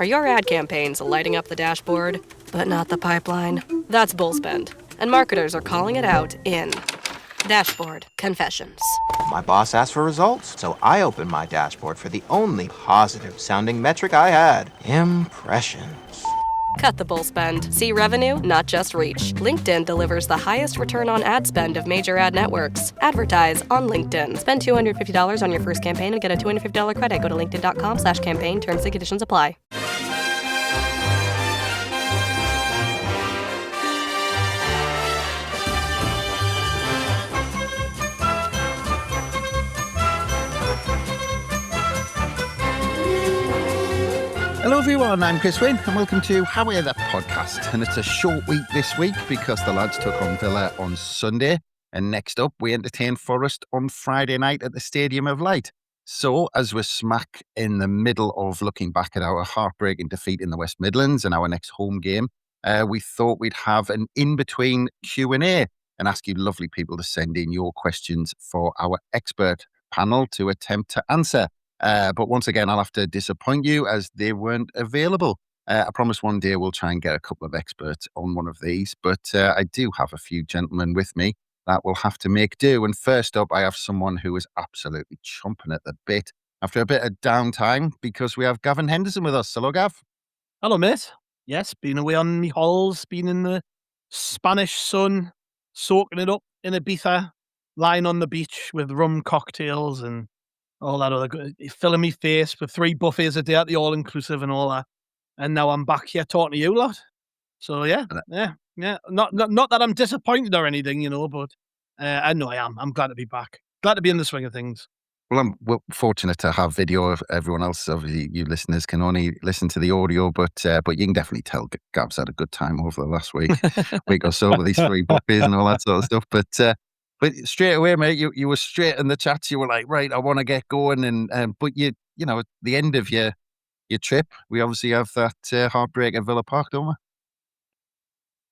Are your ad campaigns lighting up the dashboard, but not the pipeline? That's bullspend, and marketers are calling it out in Dashboard Confessions. My boss asked for results, so I opened my dashboard for the only positive-sounding metric I had: impressions. Cut the bull spend. See revenue, not just reach. LinkedIn delivers the highest return on ad spend of major ad networks. Advertise on LinkedIn. Spend $250 on your first campaign and get a $250 credit. Go to linkedin.com/campaign. Terms and conditions apply. Hello everyone, I'm Chris Wynn and welcome to Haway, the podcast. And it's a short week this week because the lads took on Villa on Sunday. And next up, we entertained Forest on Friday night at the Stadium of Light. So, as we're smack in the middle of looking back at our heartbreaking defeat in the West Midlands and our next home game, we thought we'd have an in-between Q&A and ask you lovely people to send in your questions for our expert panel to attempt to answer. But once again, I'll have to disappoint you as they weren't available. I promise one day we'll try and get a couple of experts on one of these, but I do have a few gentlemen with me that will have to make do. And first up, I have someone who is absolutely chomping at the bit after a bit of downtime because we have Gavin Henderson with us. Hello, Gav. Hello, mate. Yes, been away on me halls, been in the Spanish sun, soaking it up in Ibiza, lying on the beach with rum cocktails and all that other good, filling me face with 3 buffets a day at the all-inclusive and all that. And now I'm back here talking to you lot. So yeah. Not that I'm disappointed or anything, but I know I am. I'm glad to be back. Glad to be in the swing of things. Well, I'm fortunate to have video of everyone else. Obviously, you listeners can only listen to the audio, but you can definitely tell Gav's had a good time over the last week or so with these 3 buffets and all that sort of stuff. But straight away, mate, you were straight in the chats. You were like, right, I want to get going. But at the end of your trip, we obviously have that heartbreak at Villa Park, don't we?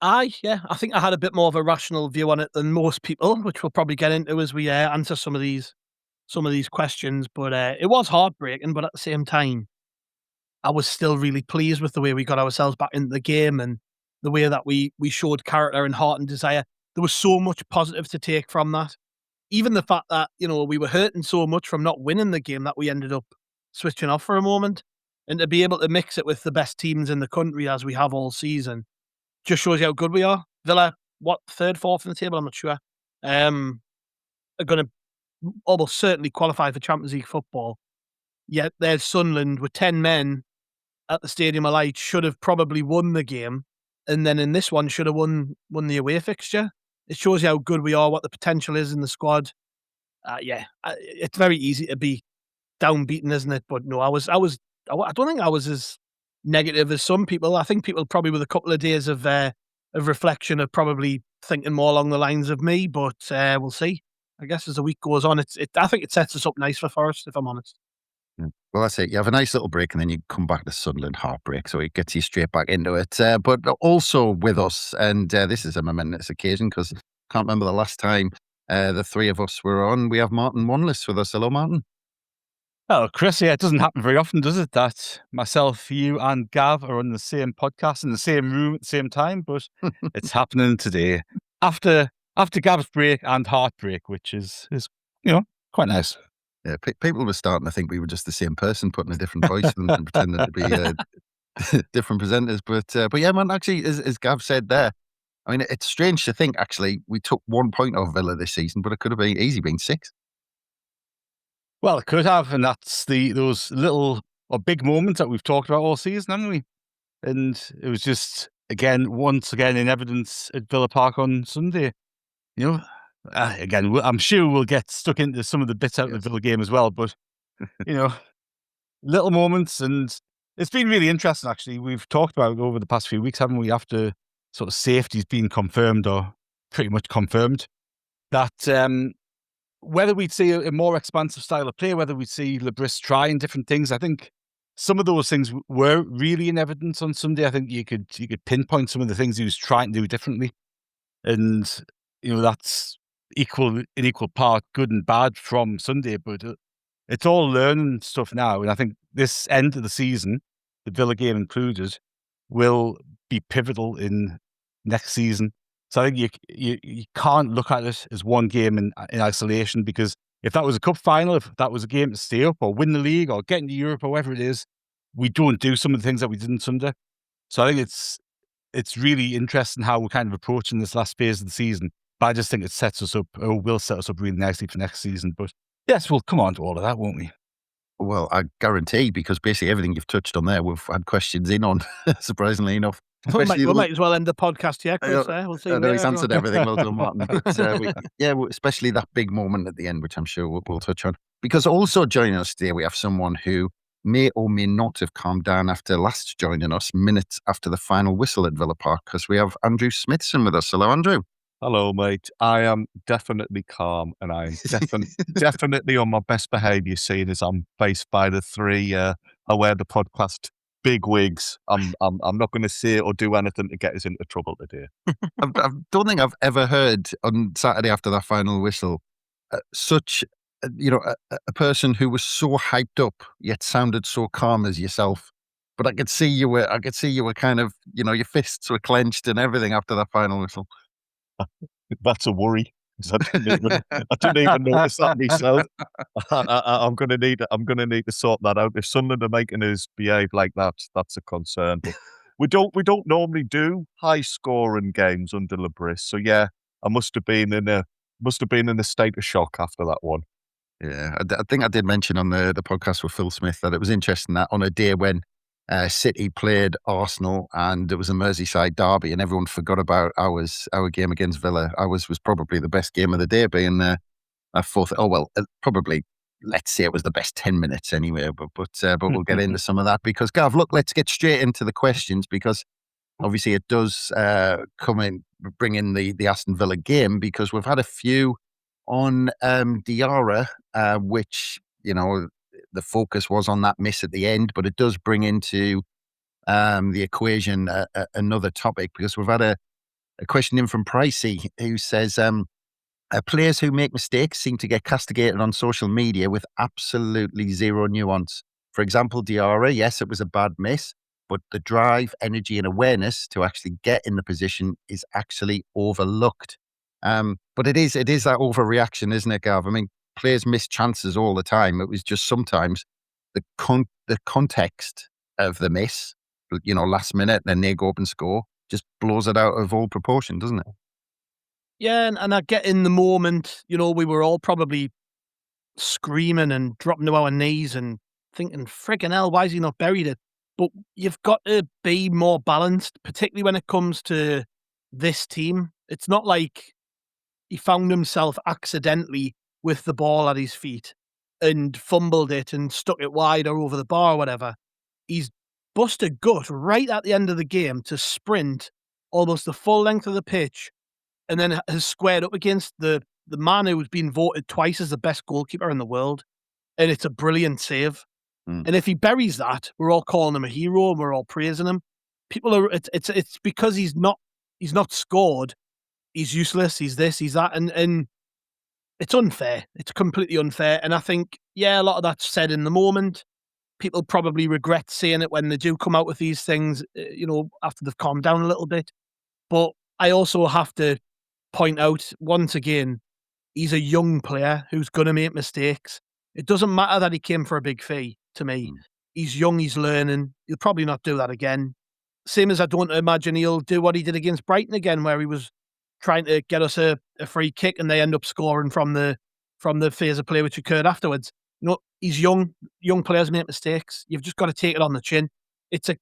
I think I had a bit more of a rational view on it than most people, which we'll probably get into as we answer some of these questions. But it was heartbreaking, but at the same time, I was still really pleased with the way we got ourselves back into the game and the way that we showed character and heart and desire. There was so much positive to take from that. Even the fact that, we were hurting so much from not winning the game that we ended up switching off for a moment. And to be able to mix it with the best teams in the country as we have all season just shows you how good we are. Villa, 3rd, 4th in the table? I'm not sure. Are going to almost certainly qualify for Champions League football. Yet there's Sunderland with 10 men at the Stadium of Light should have probably won the game. And then in this one should have won the away fixture. It shows you how good we are, what the potential is in the squad. It's very easy to be downbeaten, isn't it? But no, I don't think I was as negative as some people. I think people probably with a couple of days of reflection are probably thinking more along the lines of me, but we'll see. I guess as the week goes on, I think it sets us up nice for Forest, if I'm honest. Well, that's it. You have a nice little break and then you come back to Sunderland heartbreak. So it gets you straight back into it. But also with us, and this is a momentous occasion because I can't remember the last time the 3 of us were on. We have Martin Wanless with us. Hello, Martin. Oh, Chris, yeah, it doesn't happen very often, does it? That myself, you and Gav are on the same podcast in the same room at the same time, but it's happening today. After Gav's break and heartbreak, which is quite nice. Yeah, people were starting to think we were just the same person, putting a different voice and pretending to be different presenters. But yeah, man, actually, as Gav said there, I mean, it's strange to think, actually, we took 1 point off Villa this season, but it could have been easy being 6. Well, it could have, and that's those little or big moments that we've talked about all season, haven't we? And it was just, once again, in evidence at Villa Park on Sunday. Again, I'm sure we'll get stuck into some of the bits out of the Villa game as well, but, little moments, and it's been really interesting, actually. We've talked about it over the past few weeks, haven't we, after sort of safety's been confirmed or pretty much confirmed, that whether we'd see a more expansive style of play, whether we'd see Lebris trying different things, I think some of those things were really in evidence on Sunday. I think you could pinpoint some of the things he was trying to do differently. And, that's in equal part good and bad from Sunday, but it's all learning stuff now. And I think this end of the season, the Villa game included, will be pivotal in next season. So I think you can't look at it as one game in isolation, because if that was a cup final, if that was a game to stay up or win the league or get into Europe or whatever it is, we don't do some of the things that we did in Sunday. So I think it's really interesting how we're kind of approaching this last phase of the season. But I just think it sets us up, or will set us up really nicely for next season. But yes, we'll come on to all of that, won't we? Well, I guarantee, because basically everything you've touched on there, we've had questions in on, surprisingly enough. We might as well end the podcast here, Chris. We'll see I know he's later. answered everything. Well done, Martin. But, especially that big moment at the end, which I'm sure we'll touch on. Because also joining us today, we have someone who may or may not have calmed down after last joining us, minutes after the final whistle at Villa Park, because we have Andrew Smithson with us. Hello, Andrew. Hello, mate. I am definitely calm, and I'm definitely on my best behaviour, seeing as I'm faced by the three Haway the podcast big wigs. I'm not going to say or do anything to get us into trouble today. I don't think I've ever heard on Saturday after that final whistle such a person who was so hyped up yet sounded so calm as yourself. But I could see you were kind of, your fists were clenched and everything after that final whistle. That's a worry. I didn't even notice that myself. I'm gonna need to sort that out. If Sunderland are making us behave like that, that's a concern. But we don't normally do high scoring games under Labris. So yeah, I must have been in a state of shock after that one. Yeah, I think I did mention on the podcast with Phil Smith that it was interesting that on a day when City played Arsenal and it was a Merseyside derby and everyone forgot about our game against Villa, ours was probably the best game of the day, being a fourth. Oh well, probably, let's say it was the best 10 minutes anyway. But we'll get into some of that, because Gav, look, let's get straight into the questions, because obviously it does bring in the Aston Villa game, because we've had a few on Diarra, which the focus was on that miss at the end, but it does bring into the equation another topic, because we've had a question in from Pricey who says, players who make mistakes seem to get castigated on social media with absolutely zero nuance. For example, Diarra, yes, it was a bad miss, but the drive, energy and awareness to actually get in the position is actually overlooked. But it is that overreaction, isn't it, Gav? I mean, players miss chances all the time. It was just sometimes the context of the miss, last minute, and then they go up and score, just blows it out of all proportion, doesn't it? Yeah, and I get in the moment, we were all probably screaming and dropping to our knees and thinking, friggin' hell, why has he not buried it? But you've got to be more balanced, particularly when it comes to this team. It's not like he found himself accidentally with the ball at his feet and fumbled it and stuck it wide or over the bar or whatever. He's busted gut right at the end of the game to sprint almost the full length of the pitch, and then has squared up against the man who's been voted twice as the best goalkeeper in the world. And it's a brilliant save. And if he buries that, we're all calling him a hero and we're all praising him. It's because he's not scored. He's useless. He's this, he's that. And it's unfair. It's completely unfair. And I think, a lot of that's said in the moment. People probably regret saying it when they do come out with these things, after they've calmed down a little bit. But I also have to point out, once again, he's a young player who's going to make mistakes. It doesn't matter that he came for a big fee to me. He's young, he's learning. He'll probably not do that again. Same as I don't imagine he'll do what he did against Brighton again, where he was trying to get us a free kick and they end up scoring from the phase of play which occurred afterwards. He's young. Young players make mistakes. You've just got to take it on the chin. It's a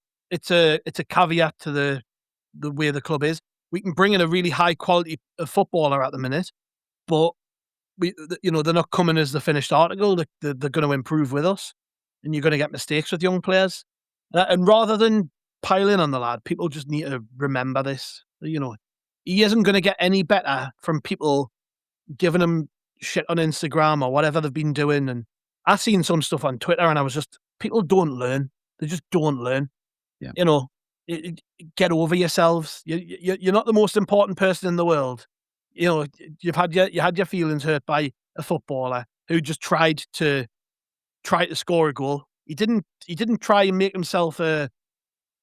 caveat to the way the club is. We can bring in a really high quality footballer at the minute, but they're not coming as the finished article. They're going to improve with us, and you're going to get mistakes with young players. And rather than pile in on the lad, people just need to remember this. He isn't going to get any better from people giving him shit on Instagram or whatever they've been doing. And I've seen some stuff on Twitter, and I was just, people don't learn. They just don't learn. Yeah. Get over yourselves. You're not the most important person in the world. You had your feelings hurt by a footballer who just tried to score a goal. He didn't try and make himself a,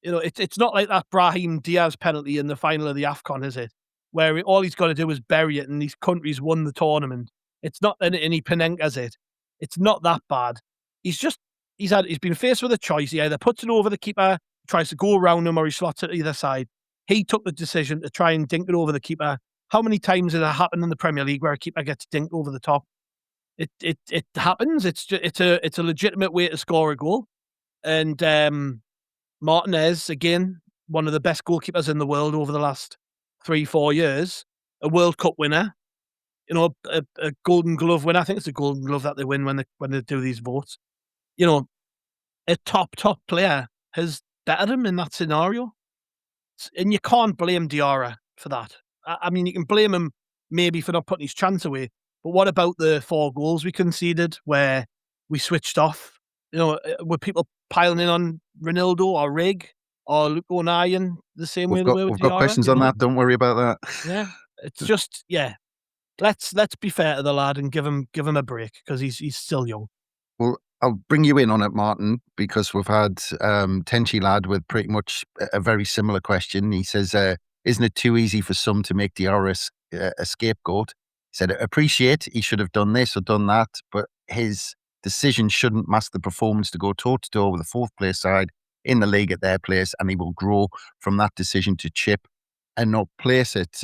it's not like that Brahim Diaz penalty in the final of the AFCON, is it? Where all he's got to do is bury it and these countries won the tournament. It's not, and he Panenka's it. It's not that bad. He's been faced with a choice. He either puts it over the keeper, tries to go around him, or he slots it to either side. He took the decision to try and dink it over the keeper. How many times did it happen in the Premier League where a keeper gets dinked over the top? It happens. It's a legitimate way to score a goal. And Martinez, again, one of the best goalkeepers in the world over the last 3-4 years, a World Cup winner, a Golden Glove winner. I think it's a Golden Glove that they win when they do these votes. A top player has bettered him in that scenario. And you can't blame Diarra for that. I mean, you can blame him maybe for not putting his chance away, but what about the 4 goals we conceded where we switched off? Were people piling in on Ronaldo or Rig or Luke O'Nien the same way they were with We've got Diarra, questions on that. Don't worry about that. Yeah, it's just, let's be fair to the lad and give him a break because he's still young. Well, I'll bring you in on it, Martin, because we've had Tenchi Lad with pretty much a very similar question. He says, isn't it too easy for some to make Diarra a scapegoat? He said, appreciate he should have done this or done that, but his decision shouldn't mask the performance to go toe-to-toe with the 4th place side in the league at their place, and he will grow from that decision to chip and not place it.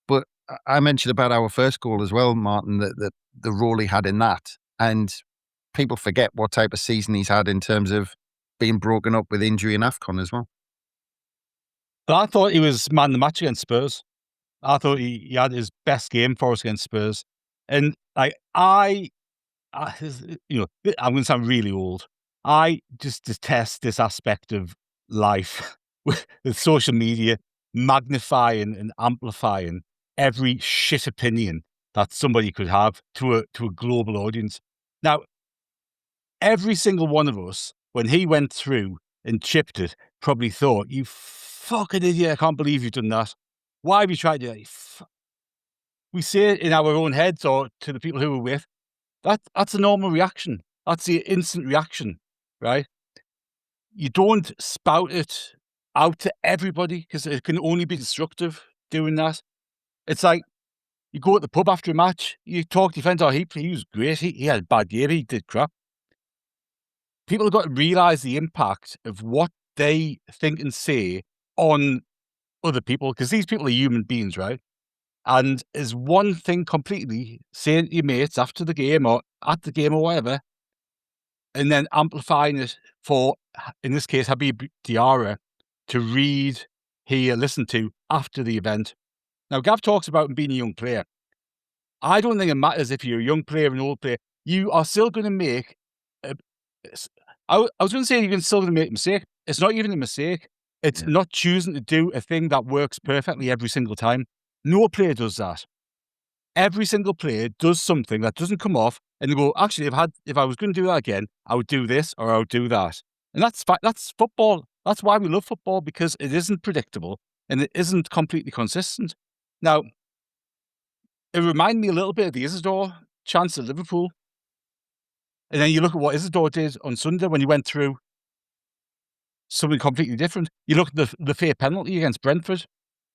But I mentioned about our first goal as well, Martin, that the role he had in that. And people forget what type of season he's had in terms of being broken up with injury in AFCON as well. But I thought he was man of the match against Spurs. I thought he had his best game for us against Spurs. And like I'm going to sound really old. I just detest this aspect of life with social media magnifying and amplifying every shit opinion that somebody could have to a global audience. Now, every single one of us, when he went through and chipped it, probably thought, you fucking idiot, I can't believe you've done that. Why have you tried to do that? We say it in our own heads or to the people who we're with. That's a normal reaction. That's the instant reaction, right? You don't spout it out to everybody because it can only be destructive doing that. It's like you go at the pub after a match, you talk to your friends, he was great, he had a bad year, he did crap. People have got to realise the impact of what they think and say on other people, because these people are human beings, right? And is one thing completely saying to your mates after the game or at the game or whatever, and then amplifying it for, in this case, Habib Diarra to read, hear, listen to after the event. Now, Gav talks about him being a young player. I don't think it matters if you're a young player or an old player. You are still going to make I was going to say you're still going to make a mistake. It's not even a mistake. It's not choosing to do a thing that works perfectly every single time. No player does that. Every single player does something that doesn't come off, and they go, actually, if I was going to do that again, I would do this or I would do that. And that's football. That's why we love football, because it isn't predictable and it isn't completely consistent. Now, it reminded me a little bit of the Isidore chance at Liverpool. And then you look at what Isidore did on Sunday when he went through something completely different. You look at the fair penalty against Brentford,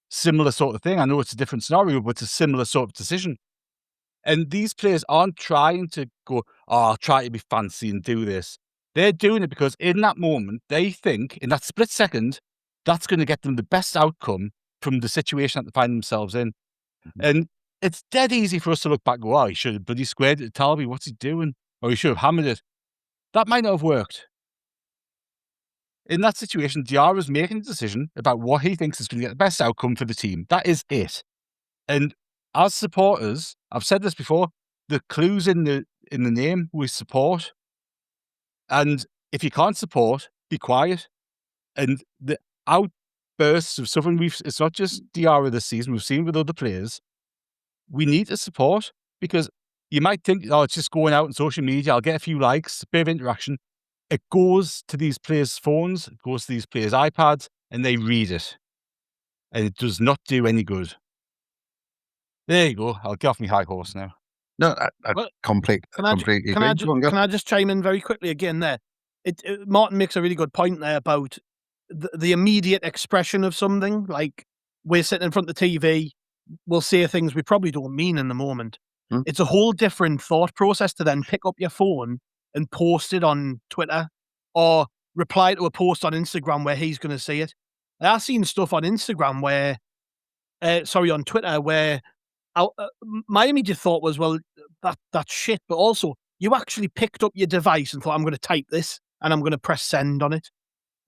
similar sort of thing. I know it's a different scenario, but it's a similar sort of decision. And these players aren't trying to go, I'll try to be fancy and do this. They're doing it because in that moment, they think, in that split second, that's going to get them the best outcome from the situation that they find themselves in. Mm-hmm. And it's dead easy for us to look back and go, he should have bloody squared it to Talby. What's he doing? Or he should have hammered it. That might not have worked. In that situation, Diarra's making a decision about what he thinks is going to get the best outcome for the team. That is it. And as supporters, I've said this before, the clue's in the name, we support. And if you can't support, be quiet. And the outbursts of suffering, it's not just Diarra this season, we've seen with other players. We need to support, because you might think, it's just going out on social media, I'll get a few likes, a bit of interaction. It goes to these players' phones, it goes to these players' iPads, and they read it. And it does not do any good. There you go. I'll get off my high horse now. No, completely. Can I just chime in very quickly again there? Martin makes a really good point there about the immediate expression of something. Like, we're sitting in front of the TV, we'll say things we probably don't mean in the moment. Hmm. It's a whole different thought process to then pick up your phone and post it on Twitter or reply to a post on Instagram where he's going to see it. I've seen stuff on Instagram where, on Twitter where my immediate thought was, well, that's shit. But also, you actually picked up your device and thought, I'm going to type this and I'm going to press send on it.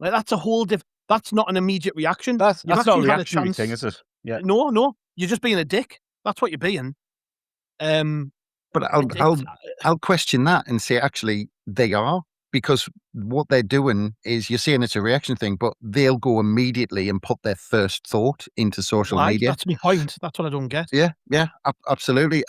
Like, that's a whole that's not an immediate reaction. That's You've not a actually had reactionary thing, is it? Yeah. No, you're just being a dick. That's what you're being. But I'll question that and say, actually, they are, because what they're doing is, you're saying it's a reaction thing, but they'll go immediately and put their first thought into social media. That's my point. That's what I don't get. Yeah, absolutely.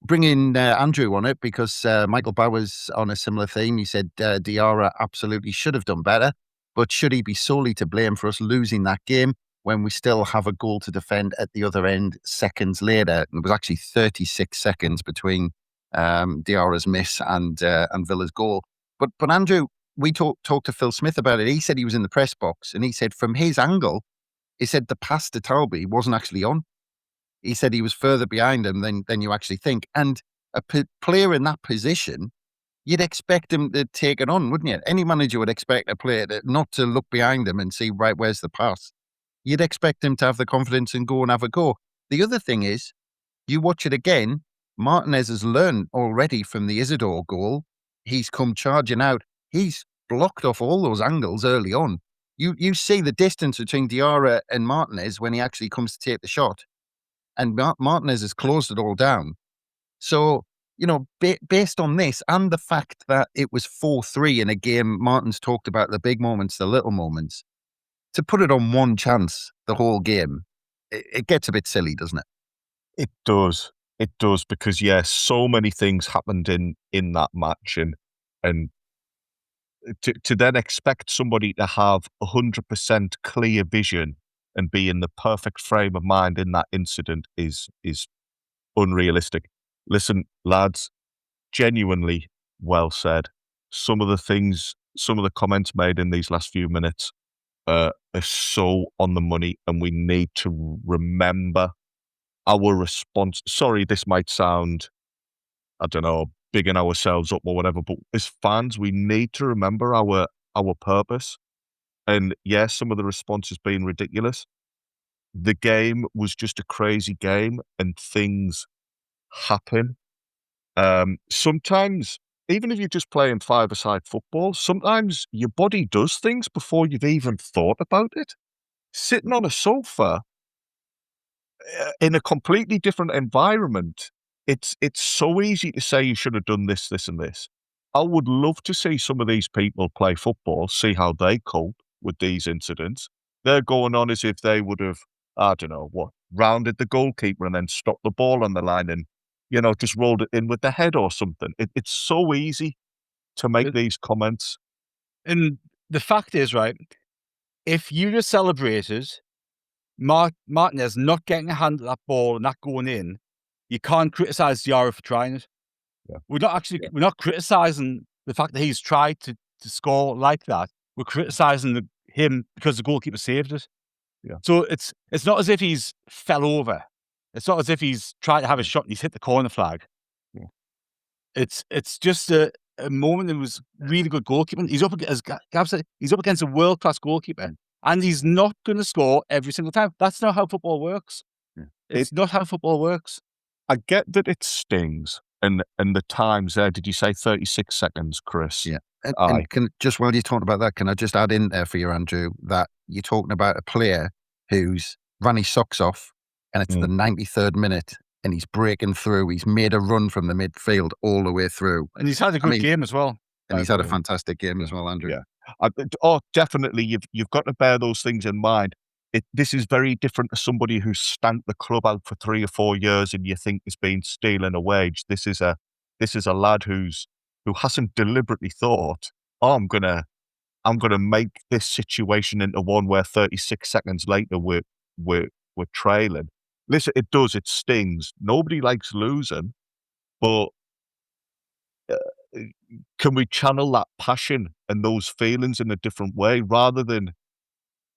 Bringing Andrew on it, because Michael Bauer's on a similar theme. He said Diarra absolutely should have done better, but should he be solely to blame for us losing that game when we still have a goal to defend at the other end seconds later? It was actually 36 seconds between Diarra's miss and Villa's goal. But Andrew, we talked to Phil Smith about it. He said he was in the press box, and he said from his angle, he said the pass to Talby wasn't actually on. He said he was further behind him than you actually think. And a player in that position, you'd expect him to take it on, wouldn't you? Any manager would expect a player not to look behind him and see, right, where's the pass? You'd expect him to have the confidence and go and have a go. The other thing is, you watch it again, Martinez has learned already from the Isidore goal. He's come charging out. He's blocked off all those angles early on. You see the distance between Diarra and Martinez when he actually comes to take the shot. And Martinez has closed it all down. So, based on this and the fact that it was 4-3 in a game, Martin's talked about the big moments, the little moments, to put it on one chance the whole game, it gets a bit silly, doesn't it? It does. It does, because, so many things happened in that match. And to then expect somebody to have 100% clear vision and be in the perfect frame of mind in that incident is unrealistic. Listen, lads, genuinely well said. Some of the comments made in these last few minutes are so on the money, and we need to remember our response. Sorry, this might sound, I don't know, bigging ourselves up or whatever, but as fans, we need to remember our purpose. And yes, some of the response has been ridiculous. The game was just a crazy game, and things happen. Sometimes, even if you're just playing five-a-side football, sometimes your body does things before you've even thought about it. Sitting on a sofa in a completely different environment, it's so easy to say you should have done this, this, and this. I would love to see some of these people play football, see how they cope with these incidents. They're going on as if they would have, I don't know what, rounded the goalkeeper and then stopped the ball on the line and, just rolled it in with the head or something. It's so easy to make these comments. And the fact is, right, if you just celebrated Martinez not getting a hand at that ball and that going in, you can't criticize Diarra for trying it. Yeah. We're not criticizing the fact that he's tried to score like that. We're criticizing him because the goalkeeper saved it. Yeah. So it's not as if he's fell over. It's not as if he's tried to have a shot and he's hit the corner flag. Yeah. It's just a moment. It was really good goalkeeping. He's up against, as Gav said, he's up against a world-class goalkeeper, and he's not going to score every single time. That's not how football works. Yeah. It's not how football works. I get that it stings, and the times there. Did you say 36 seconds, Chris? Yeah. And just while you're talking about that, can I just add in there for you, Andrew, that you're talking about a player who's run his socks off, and it's the 93rd minute, and he's breaking through. He's made a run from the midfield all the way through. And he's had a good game as well. And he's had a fantastic game as well, Andrew. Yeah. Definitely. You've got to bear those things in mind. This is very different to somebody who's stanked the club out for 3 or 4 years and you think has been stealing a wage. This is a lad who hasn't deliberately thought, I'm gonna make this situation into one where 36 seconds later we're trailing. Listen, it stings. Nobody likes losing, but can we channel that passion and those feelings in a different way rather than,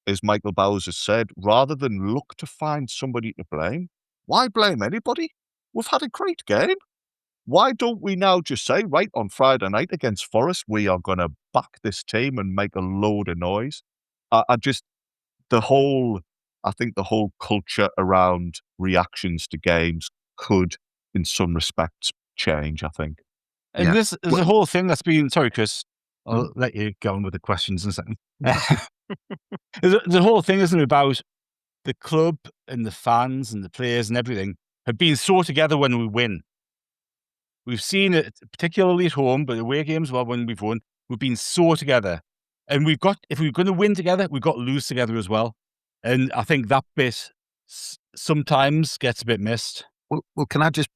as Michael Bowers has said, rather than look to find somebody to blame? Why blame anybody? We've had a great game. Why don't we now just say, right, on Friday night against Forest, we are going to back this team and make a load of noise? I think the whole culture around reactions to games could, in some respects, change, I think. And Yeah. there's a whole thing that's been, sorry, Chris, I'll let you go on with the questions in a second. There's a whole thing, isn't it, about the club and the fans and the players and everything have been so together when we win. We've seen it, particularly at home, but away games, well, when we've won, we've been so together. And if we're going to win together, we've got to lose together as well. And I think that bit sometimes gets a bit missed. Well, can I just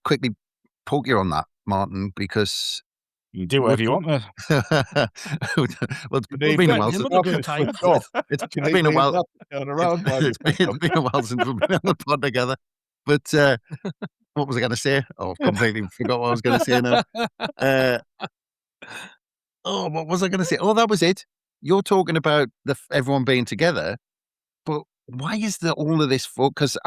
quickly poke you on that, Martin? Because you can do whatever you want. Well, it's been a while since we've been on the pod together. But what was I going to say? Oh, I've completely forgot what I was going to say now. What was I going to say? Oh, that was it. You're talking about everyone being together, but why is there all of this? Because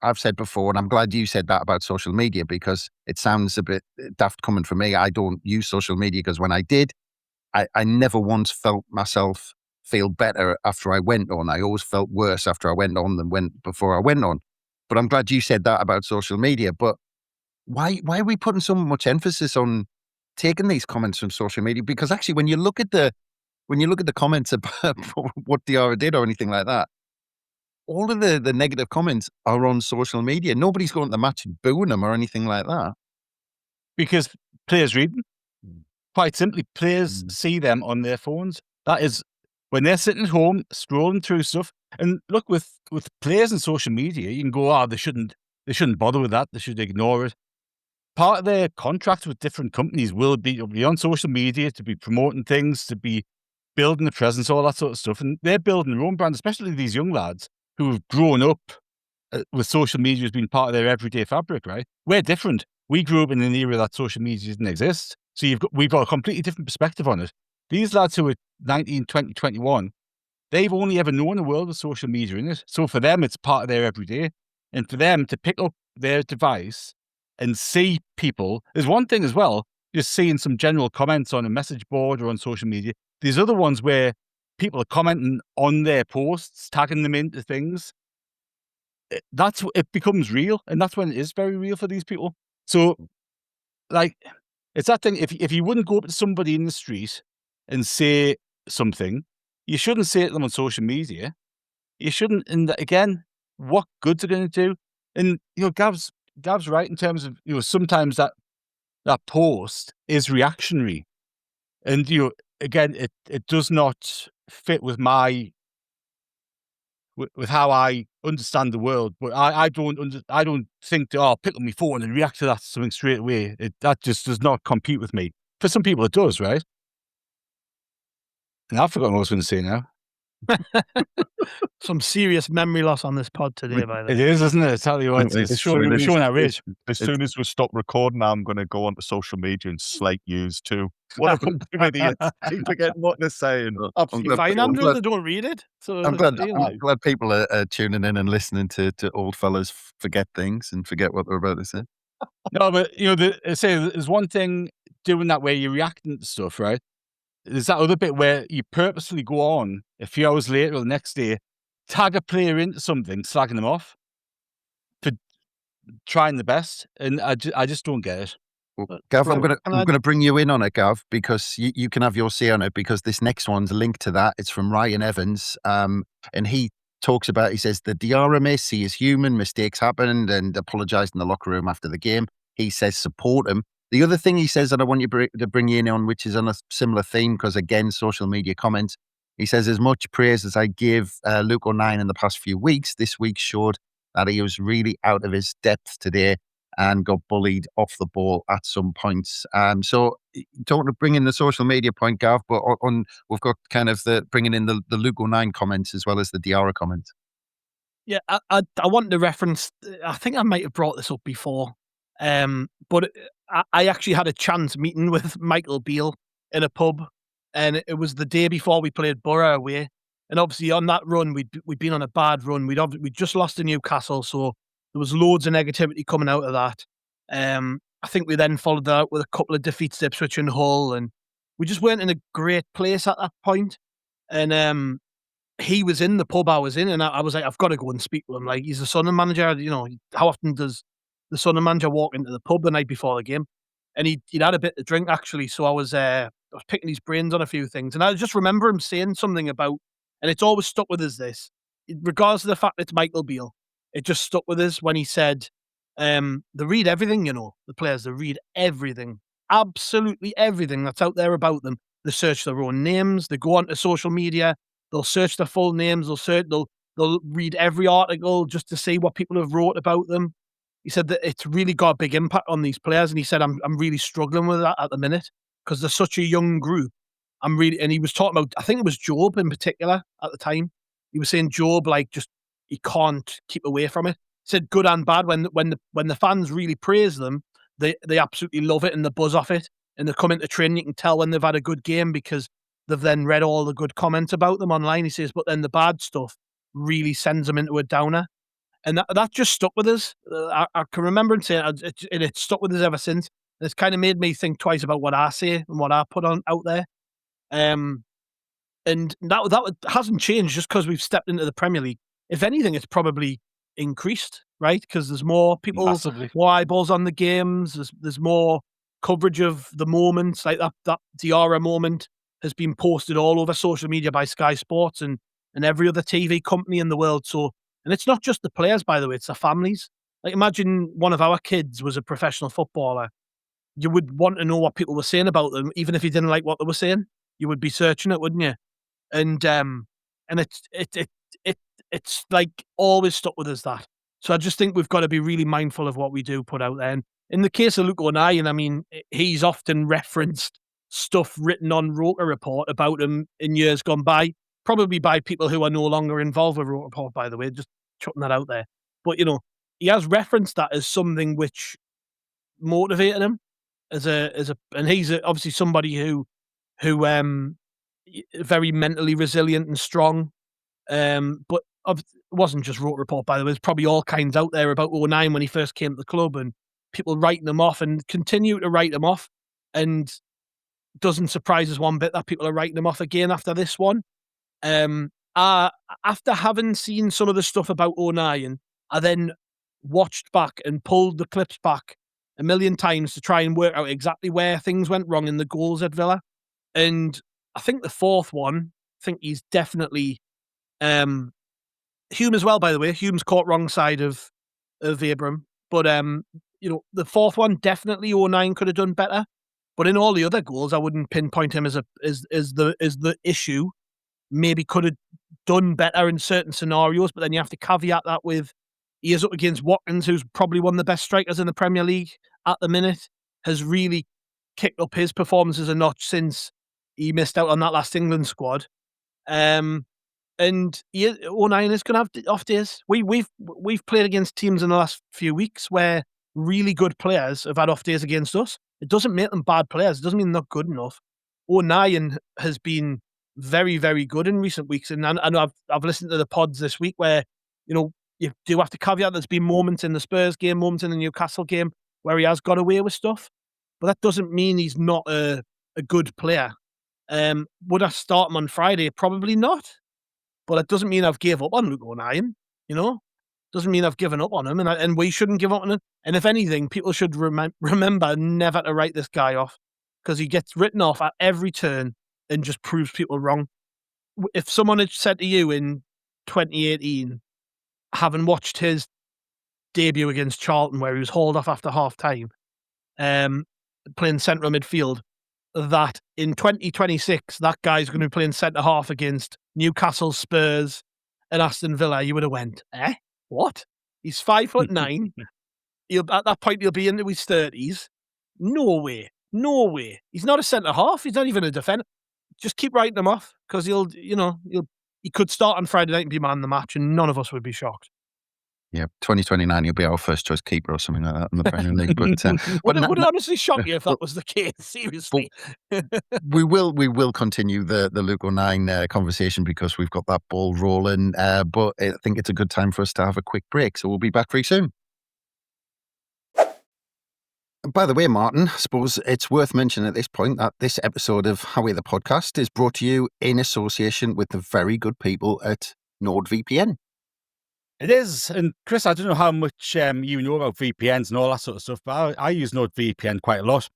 I've said before, and I'm glad you said that about social media, because it sounds a bit daft coming from me. I don't use social media because when I did, I never once felt myself feel better after I went on. I always felt worse after I went on than before I went on. But I'm glad you said that about social media. But why are we putting so much emphasis on taking these comments from social media? Because actually, when you look at the comments about what Diarra did or anything like that, all of the negative comments are on social media. Nobody's going to the match and booing them or anything like that. Because players read them. Quite simply, players see them on their phones. That is, when they're sitting at home, scrolling through stuff. And look, with players and social media, you can go, they shouldn't bother with that. They should ignore it. Part of their contract with different companies will be on social media to be promoting things, to be building a presence, all that sort of stuff. And they're building their own brand, especially these young lads who have grown up with social media as being part of their everyday fabric, right? We're different. We grew up in an era that social media didn't exist. So we've got a completely different perspective on it. These lads who are 19, 20, 21, they've only ever known a world with social media in it. So for them, it's part of their everyday. And for them to pick up their device and see people, there's one thing as well, just seeing some general comments on a message board or on social media. There's other ones where people are commenting on their posts, tagging them into things. It becomes real, and that's when it is very real for these people. So, like, it's that thing. If you wouldn't go up to somebody in the street and say something, you shouldn't say it to them on social media. You shouldn't. And again, what good's it going to do? And Gav's right in terms of sometimes that post is reactionary, and again it does not fit with with how I understand the world. But I don't think that, pick up my phone and react to that something straight away. That just does not compute with me. For some people it does, right? And I've forgotten what I was going to say now. Some serious memory loss on this pod today, by the way. It is, isn't it? I tell you what, it's showing our age. As soon as we stop recording, I'm going to go onto social media and slate yous too. What a bunch of idiots. I forget what they're saying. Absolutely fine, Andrew. They don't read it. So I'm glad people are tuning in and listening to old fellas forget things and forget what they're about to say. No, but there's one thing doing that where you're reacting to stuff, right? There's that other bit where you purposely go on a few hours later or the next day, tag a player into something, slagging them off for trying the best, and I just don't get it. Well, Gav, I'm gonna bring you in on it, Gav, because you can have your say on it, because this next one's linked to that. It's from Ryan Evans, and he talks about, he says, the Diarra miss, he is human, mistakes happened, and apologised in the locker room after the game. He says support him. The other thing he says that I want you to bring you in on, which is on a similar theme, because again, social media comments, he says, as much praise as I give Luke O'Nien in the past few weeks, this week showed that he was really out of his depth today and got bullied off the ball at some points. So don't want to bring in the social media point, Gav, but we've got kind of bringing in the Luke O'Nien comments as well as the Diarra comments. Yeah, I wanted to reference, I think I might have brought this up before, but I actually had a chance meeting with Michael Beale in a pub, and it was the day before we played Borough away. And obviously on that run, we'd been on a bad run. We'd just lost to Newcastle, so there was loads of negativity coming out of that. I think we then followed that up with a couple of defeats to Ipswich and Hull, and we just weren't in a great place at that point. And he was in the pub I was in, and I was like, I've got to go and speak to him. Like, he's the Sunderland manager. You know, how often does the Sunderland manager walk into the pub the night before the game? And he'd had a bit to drink, actually. So I was picking his brains on a few things. And I just remember him saying something about, and it's always stuck with us, this, regardless of the fact it's Michael Beale, it just stuck with us when he said, they read everything, you know, the players, they read everything, absolutely everything that's out there about them. They search their own names, they go onto social media, they'll search their full names, they'll read every article just to see what people have wrote about them. He said that it's really got a big impact on these players, and he said, I'm really struggling with that at the minute because they're such a young group. And he was talking about, I think it was Job in particular at the time. He was saying Job, like, just, he can't keep away from it. He said good and bad. When the fans really praise them, they absolutely love it and they buzz off it, and they come into training. You can tell when they've had a good game because they've then read all the good comments about them online. He says, but then the bad stuff really sends them into a downer. And that just stuck with us. I can remember him saying it stuck with us ever since. And it's kind of made me think twice about what I say and what I put on out there. And that hasn't changed just because we've stepped into the Premier League. If anything, it's probably increased, right? Because there's more people, Massively. more eyeballs on the games. There's more coverage of the moments, like that Diarra moment has been posted all over social media by Sky Sports and every other TV company in the world. So, and it's not just the players, by the way, it's their families. Like, imagine one of our kids was a professional footballer. You would want to know what people were saying about them, even if you didn't like what they were saying. You would be searching it, wouldn't you? And it's like always stuck with us, that. So I just think we've got to be really mindful of what we do put out there. And in the case of Luke O'Nien, I mean, he's often referenced stuff written on Roker Report about him in years gone by, probably by people who are no longer involved with Roker Report, by the way, just chucking that out there. But, you know, he has referenced that as something which motivated him and he's obviously somebody who very mentally resilient and strong. But it wasn't just Roker Report, by the way. There's probably all kinds out there about O'Nien when he first came to the club, and people writing him off and continue to write him off. And doesn't surprise us one bit that people are writing him off again after this one. After having seen some of the stuff about O'Nien, I then watched back and pulled the clips back a million times to try and work out exactly where things went wrong in the goals at Villa. And I think the fourth one, I think he's definitely Hume as well, by the way. Hume's caught wrong side of Abram. But you know, the fourth one, definitely O'Nien could have done better. But in all the other goals, I wouldn't pinpoint him as the issue. Maybe could have done better in certain scenarios, but then you have to caveat that with he is up against Watkins, who's probably one of the best strikers in the Premier League at the minute, has really kicked up his performances a notch since he missed out on that last England squad. And O'Nien is going to have off days. We've played against teams in the last few weeks where really good players have had off days against us. It doesn't make them bad players. It doesn't mean they're not good enough. O'Nien has been very, very good in recent weeks, and I know I've listened to the pods this week where, you know, you do have to caveat there's been moments in the Spurs game, moments in the Newcastle game where he has got away with stuff, but that doesn't mean he's not a good player. Would I start him on Friday? Probably not. But it doesn't mean I've gave up on Luke O'Nien, you know? Doesn't mean I've given up on him, and we shouldn't give up on him. And if anything, people should remember never to write this guy off, because he gets written off at every turn and just proves people wrong. If someone had said to you in 2018, having watched his debut against Charlton where he was hauled off after half-time, playing central midfield, that in 2026, that guy's going to be playing centre-half against Newcastle, Spurs and Aston Villa, you would have went, what? He's 5'9". At that point, he'll be into his 30s. No way. He's not a centre-half. He's not even a defender. Just keep writing him off, because he could start on Friday night and be man of the match, and none of us would be shocked. Yeah, 2029, he'll be our first choice keeper or something like that in the Premier League. But would no- it no- honestly shock you if that was the case? Seriously. we will continue the Luke O'Nien conversation because we've got that ball rolling. But I think it's a good time for us to have a quick break. So we'll be back very soon. By the way, Martin, I suppose it's worth mentioning at this point that this episode of Haway the podcast is brought to you in association with the very good people at NordVPN. It is. And Chris, I don't know how much you know about VPNs and all that sort of stuff, but I use NordVPN quite a lot.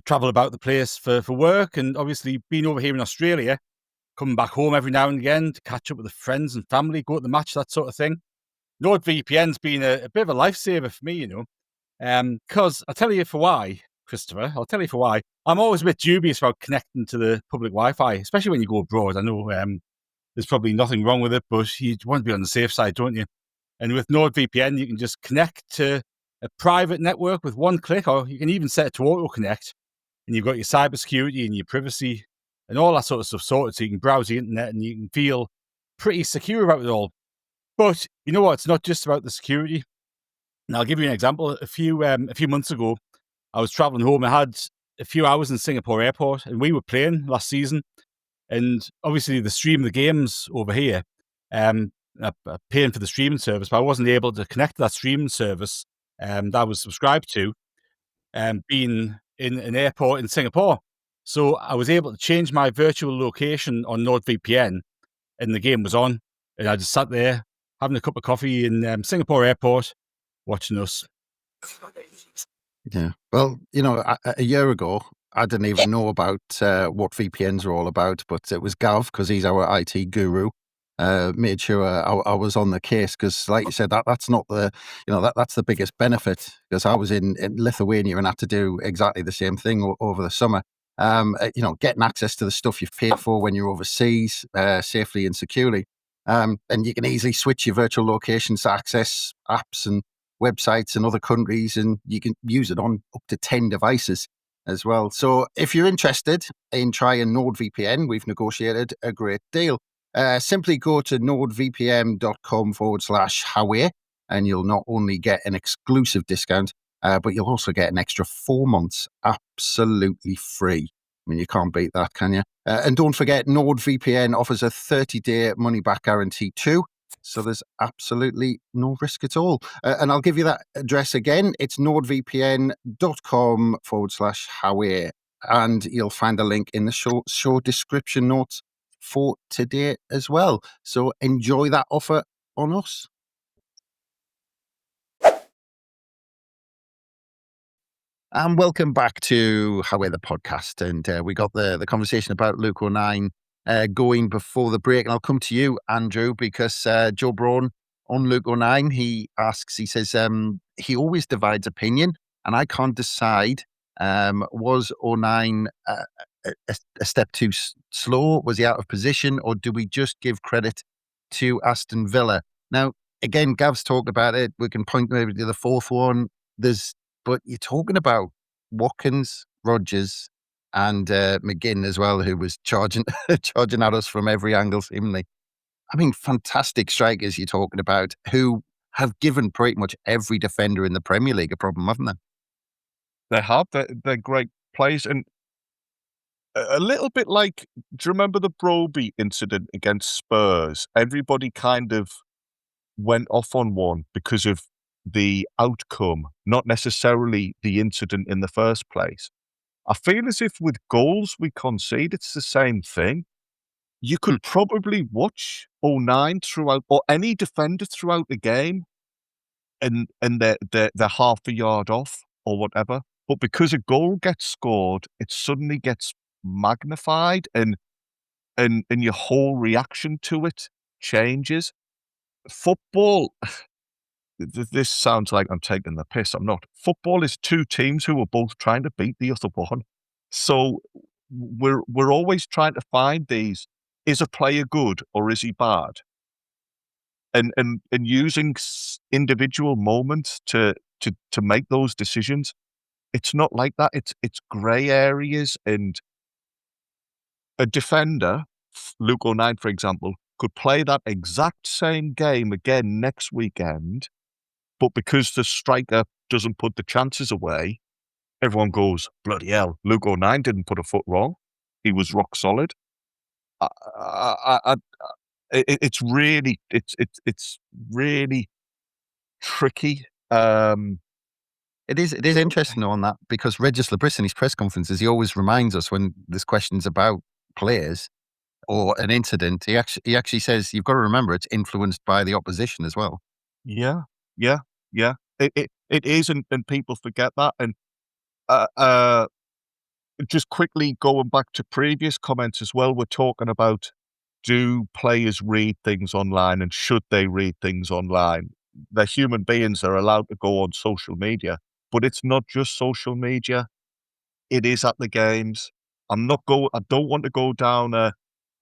Travel about the place for work, and obviously being over here in Australia, coming back home every now and again to catch up with the friends and family, go to the match, that sort of thing. NordVPN's been a bit of a lifesaver for me, because I'll tell you for why, Christopher. I'll tell you for why. I'm always a bit dubious about connecting to the public Wi-Fi, especially when you go abroad. I know there's probably nothing wrong with it, but you want to be on the safe side, don't you? And with NordVPN, you can just connect to a private network with one click, or you can even set it to auto-connect, and you've got your cybersecurity and your privacy and all that sort of stuff sorted, so you can browse the internet and you can feel pretty secure about it all. But you know what? It's not just about the security. And I'll give you an example. A few months ago, I was traveling home. I had a few hours in Singapore airport, and we were playing last season. And obviously, the stream of the games over here, I'm paying for the streaming service, but I wasn't able to connect to that streaming service that I was subscribed to, being in an airport in Singapore. So I was able to change my virtual location on NordVPN, and the game was on. And I just sat there having a cup of coffee in Singapore airport, watching us. Yeah. Well, a year ago, I didn't even know about what VPNs are all about, but it was Gav, because he's our IT guru, made sure I was on the case, because like you said, that's not that's the biggest benefit, because I was in Lithuania and had to do exactly the same thing over the summer. Getting access to the stuff you've paid for when you're overseas safely and securely. And you can easily switch your virtual locations to access apps and websites in other countries, and you can use it on up to 10 devices as well. So if you're interested in trying NordVPN, we've negotiated a great deal. Simply go to nordvpn.com/Haway, and you'll not only get an exclusive discount, but you'll also get an extra 4 months absolutely free. I mean, you can't beat that, can you? And don't forget, NordVPN offers a 30-day money-back guarantee too. So there's absolutely no risk at all. And I'll give you that address again. It's nordvpn.com/Haway. And you'll find a link in the show description notes for today as well. So enjoy that offer on us. And welcome back to Haway the podcast. And we got the conversation about Luke O'Nien going before the break. And I'll come to you, Andrew, because Joe Braun on Luke O'Nien, he says, he always divides opinion, and I can't decide, was O'Nien a step too slow? Was he out of position? Or do we just give credit to Aston Villa? Now, again, Gav's talked about it. We can point maybe to the fourth one. But you're talking about Watkins, Rodgers, and McGinn as well, who was charging at us from every angle, seemingly. I mean, fantastic strikers you're talking about, who have given pretty much every defender in the Premier League a problem, haven't they? They have. They're great players. And a little bit like, do you remember the Broby incident against Spurs? Everybody kind of went off on one because of the outcome, not necessarily the incident in the first place. I feel as if with goals we concede, it's the same thing. You could probably watch O'Nien throughout, or any defender throughout the game, and they're half a yard off or whatever. But because a goal gets scored, it suddenly gets magnified, and your whole reaction to it changes. Football, this sounds like I'm taking the piss. I'm not. Football is two teams who are both trying to beat the other one. So we're always trying to find these. Is a player good or is he bad? And using individual moments to make those decisions. It's not like that. It's grey areas, and a defender, Luke O'Nien, for example, could play that exact same game again next weekend but because the striker doesn't put the chances away, everyone goes, bloody hell, Luke O'Nien didn't put a foot wrong. He was rock solid. It's really tricky. It is interesting on that, because Regis Labris in his press conferences, he always reminds us when there's questions about players or an incident. He actually says, you've got to remember it's influenced by the opposition as well. Yeah. It is, and people forget that. And just quickly going back to previous comments as well, we're talking about, do players read things online, and should they read things online? They're human beings. They're allowed to go on social media, but it's not just social media. It is at the games. I don't want to go down a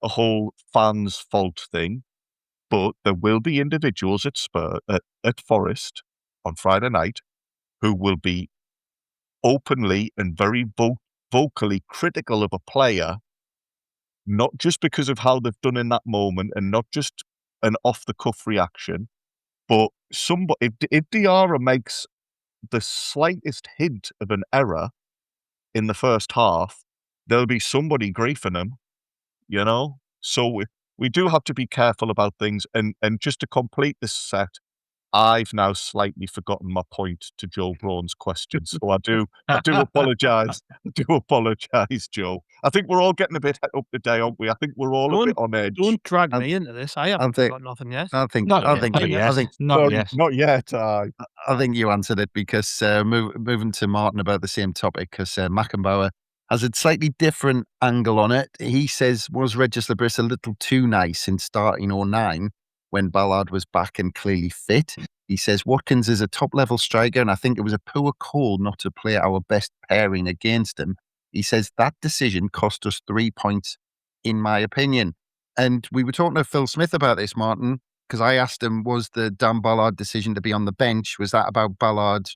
whole fans' fault thing, but there will be individuals at Forest on Friday night who will be openly and very vocally critical of a player, not just because of how they've done in that moment and not just an off-the-cuff reaction, but if Diarra makes the slightest hint of an error in the first half, there'll be somebody griefing him, you know? So we do have to be careful about things. And just to complete this set, I've now slightly forgotten my point to Joe Braun's question. So I do apologise. I do apologise, Joe. I think we're all getting a bit up to date, aren't we? I think we're all a bit on edge. Don't drag me into this. I haven't got nothing yet. Not yet. I think you answered it, because moving to Martin about the same topic, because Mackenbauer has a slightly different angle on it. He says, was Regis Labris a little too nice in starting 09 when Ballard was back and clearly fit? He says, Watkins is a top-level striker, and I think it was a poor call not to play our best pairing against him. He says, that decision cost us 3 points, in my opinion. And we were talking to Phil Smith about this, Martin, because I asked him, was the Dan Ballard decision to be on the bench, was that about Ballard,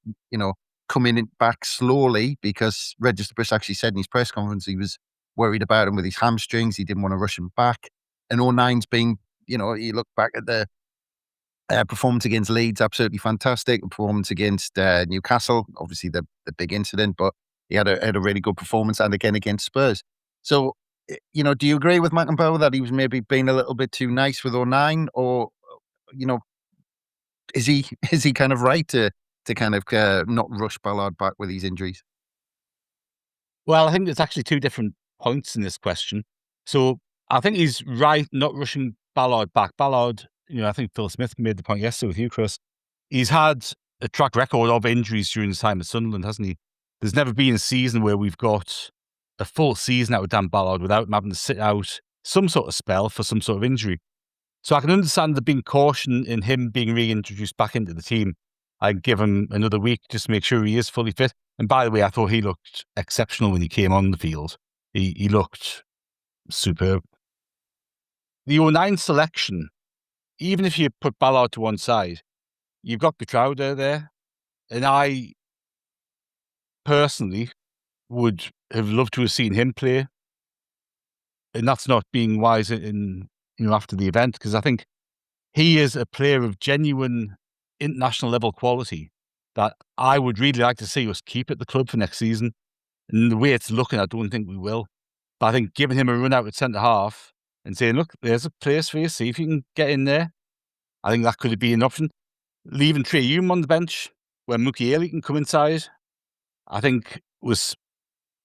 coming back slowly? Because Regis Labris actually said in his press conference he was worried about him with his hamstrings. He didn't want to rush him back. And 09's being, you look back at the performance against Leeds, absolutely fantastic. The performance against Newcastle, obviously the big incident, but he had a really good performance, and again against Spurs. So, do you agree with Mackenbauer that he was maybe being a little bit too nice with 09, or, is he kind of right to kind of not rush Ballard back with these injuries? Well, I think there's actually two different points in this question. So I think he's right not rushing Ballard back. Ballard, I think Phil Smith made the point yesterday with you, Chris. He's had a track record of injuries during his time at Sunderland, hasn't he? There's never been a season where we've got a full season out with Dan Ballard without him having to sit out some sort of spell for some sort of injury. So I can understand there being caution in him being reintroduced back into the team. I'd give him another week just to make sure he is fully fit. And by the way, I thought he looked exceptional when he came on the field. He looked superb. The 09 selection, even if you put Ballard to one side, you've got Petrauda there. And I personally would have loved to have seen him play. And that's not being wise in after the event, because I think he is a player of genuine international level quality that I would really like to see us keep at the club for next season. And the way it's looking, I don't think we will. But I think giving him a run out at centre half and saying, look, there's a place for you, see if you can get in there, I think that could be an option. Leaving Trey Hume on the bench where Mukiele can come inside, I think was,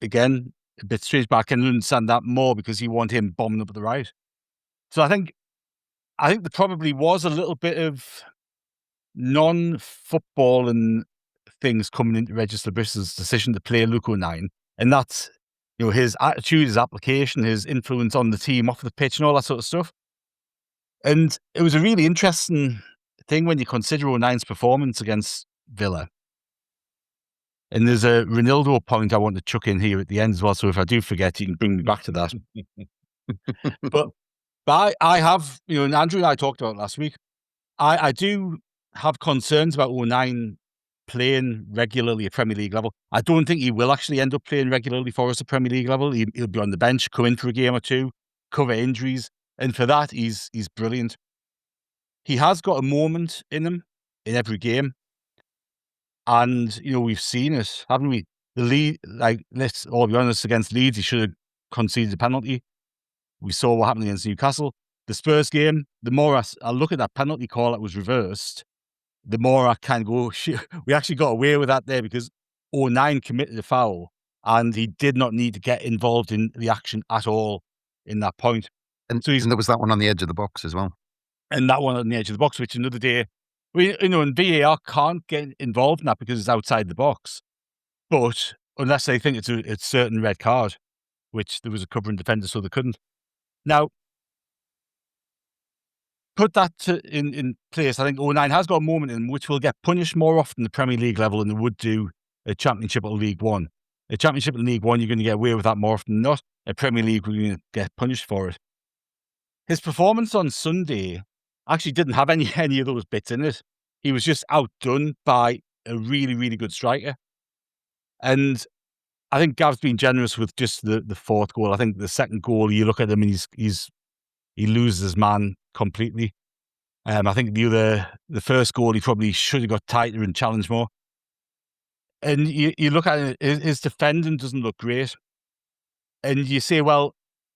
again, a bit strange, but I can understand that more because you want him bombing up at the right. So I think there probably was a little bit of non-football and things coming into Regis Labris's decision to play Luke O'Nien, and that's his attitude, his application, his influence on the team off the pitch and all that sort of stuff. And it was a really interesting thing when you consider O'Nien's performance against Villa. And there's a Ronaldo point I want to chuck in here at the end as well, so if I do forget, you can bring me back to that. But I have, and Andrew and I talked about it last week, I do have concerns about O'Nien playing regularly at Premier League level. I don't think he will actually end up playing regularly for us at Premier League level. He'll be on the bench, come in for a game or two, cover injuries, and for that, he's brilliant. He has got a moment in him in every game. And, we've seen it, haven't we? The lead, let's all be honest, against Leeds, he should have conceded a penalty. We saw what happened against Newcastle. The Spurs game, the more I look at that penalty call that was reversed, the more I can go, we actually got away with that there because O'Nien committed a foul and he did not need to get involved in the action at all in that point. And there was that one on the edge of the box as well. And that one on the edge of the box, which another day, and VAR can't get involved in that because it's outside the box. But unless they think it's a certain red card, which there was a covering defender, so they couldn't. Now, put that in place. I think O'Nien has got a moment in which will get punished more often at the Premier League level than they would do a Championship or League One. A Championship and League One, you're going to get away with that more often than not. A Premier League, we're going to get punished for it. His performance on Sunday actually didn't have any of those bits in it. He was just outdone by a really, really good striker. And I think Gav's been generous with just the fourth goal. I think the second goal, you look at him and he loses his man completely. I think the first goal, he probably should have got tighter and challenged more. And you look at it, his defending doesn't look great. And you say, well,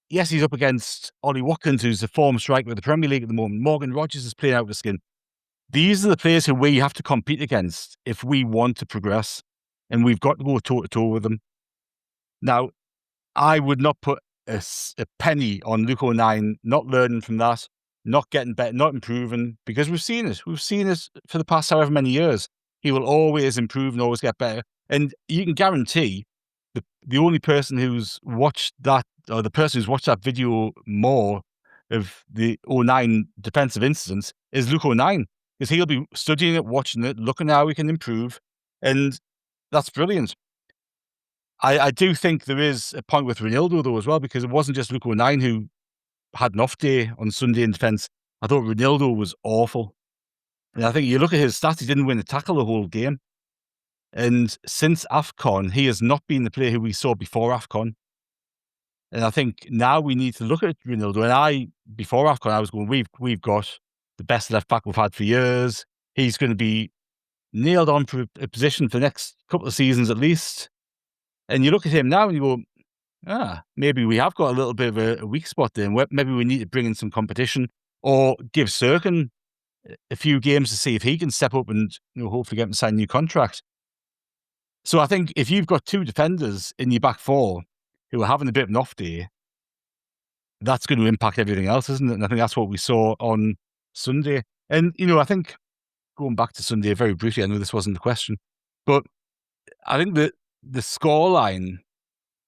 yes, he's up against Ollie Watkins, who's a former striker of the Premier League at the moment. Morgan Rogers is playing out of the skin. These are the players who we have to compete against if we want to progress. And we've got to go toe-to-toe with them. Now, I would not put a penny on Luke O'Nien not learning from that, not getting better, not improving, because we've seen it. We've seen it for the past however many years. He will always improve and always get better. And you can guarantee the only person who's watched that, or the person who's watched that video more of the O'Nien defensive incidents is Luke O'Nien, because he'll be studying it, watching it, looking at how he can improve. And that's brilliant. I do think there is a point with Ronaldo, though, as well, because it wasn't just Luke O'Nien who had an off day on Sunday in defence. I thought Ronaldo was awful. And I think you look at his stats, he didn't win a tackle the whole game. And since AFCON, he has not been the player who we saw before AFCON. And I think now we need to look at Ronaldo. And before AFCON, I was going, we've got the best left back we've had for years. He's going to be nailed on for a position for the next couple of seasons at least. And you look at him now and you go, maybe we have got a little bit of a weak spot there. Maybe we need to bring in some competition or give Sirkin a few games to see if he can step up and hopefully get him to sign a new contract. So I think if you've got two defenders in your back four who are having a bit of an off day, that's going to impact everything else, isn't it? And I think that's what we saw on Sunday. And, I think going back to Sunday very briefly, I know this wasn't the question, but I think that the scoreline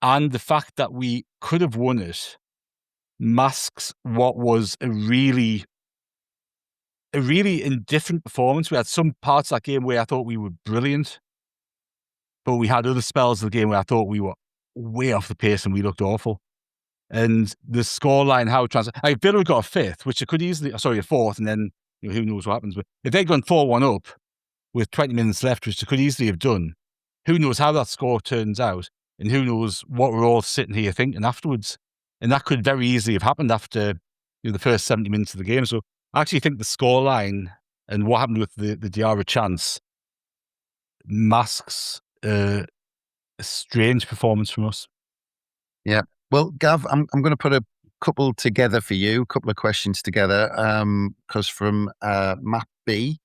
and the fact that we could have won it masks what was a really indifferent performance. We had some parts of that game where I thought we were brilliant, but we had other spells of the game where I thought we were way off the pace and we looked awful. And the scoreline, how it translates. Villa got a fifth, which it could easily, a fourth, and then who knows what happens. But if they'd gone 4-1 up with 20 minutes left, which they could easily have done, who knows how that score turns out, and who knows what we're all sitting here thinking afterwards. And that could very easily have happened after the first 70 minutes of the game. So I actually think the scoreline and what happened with the Diarra chance masks a strange performance from us. Yeah. Well, Gav, I'm going to put a couple together for you, a couple of questions together, because from Matt B,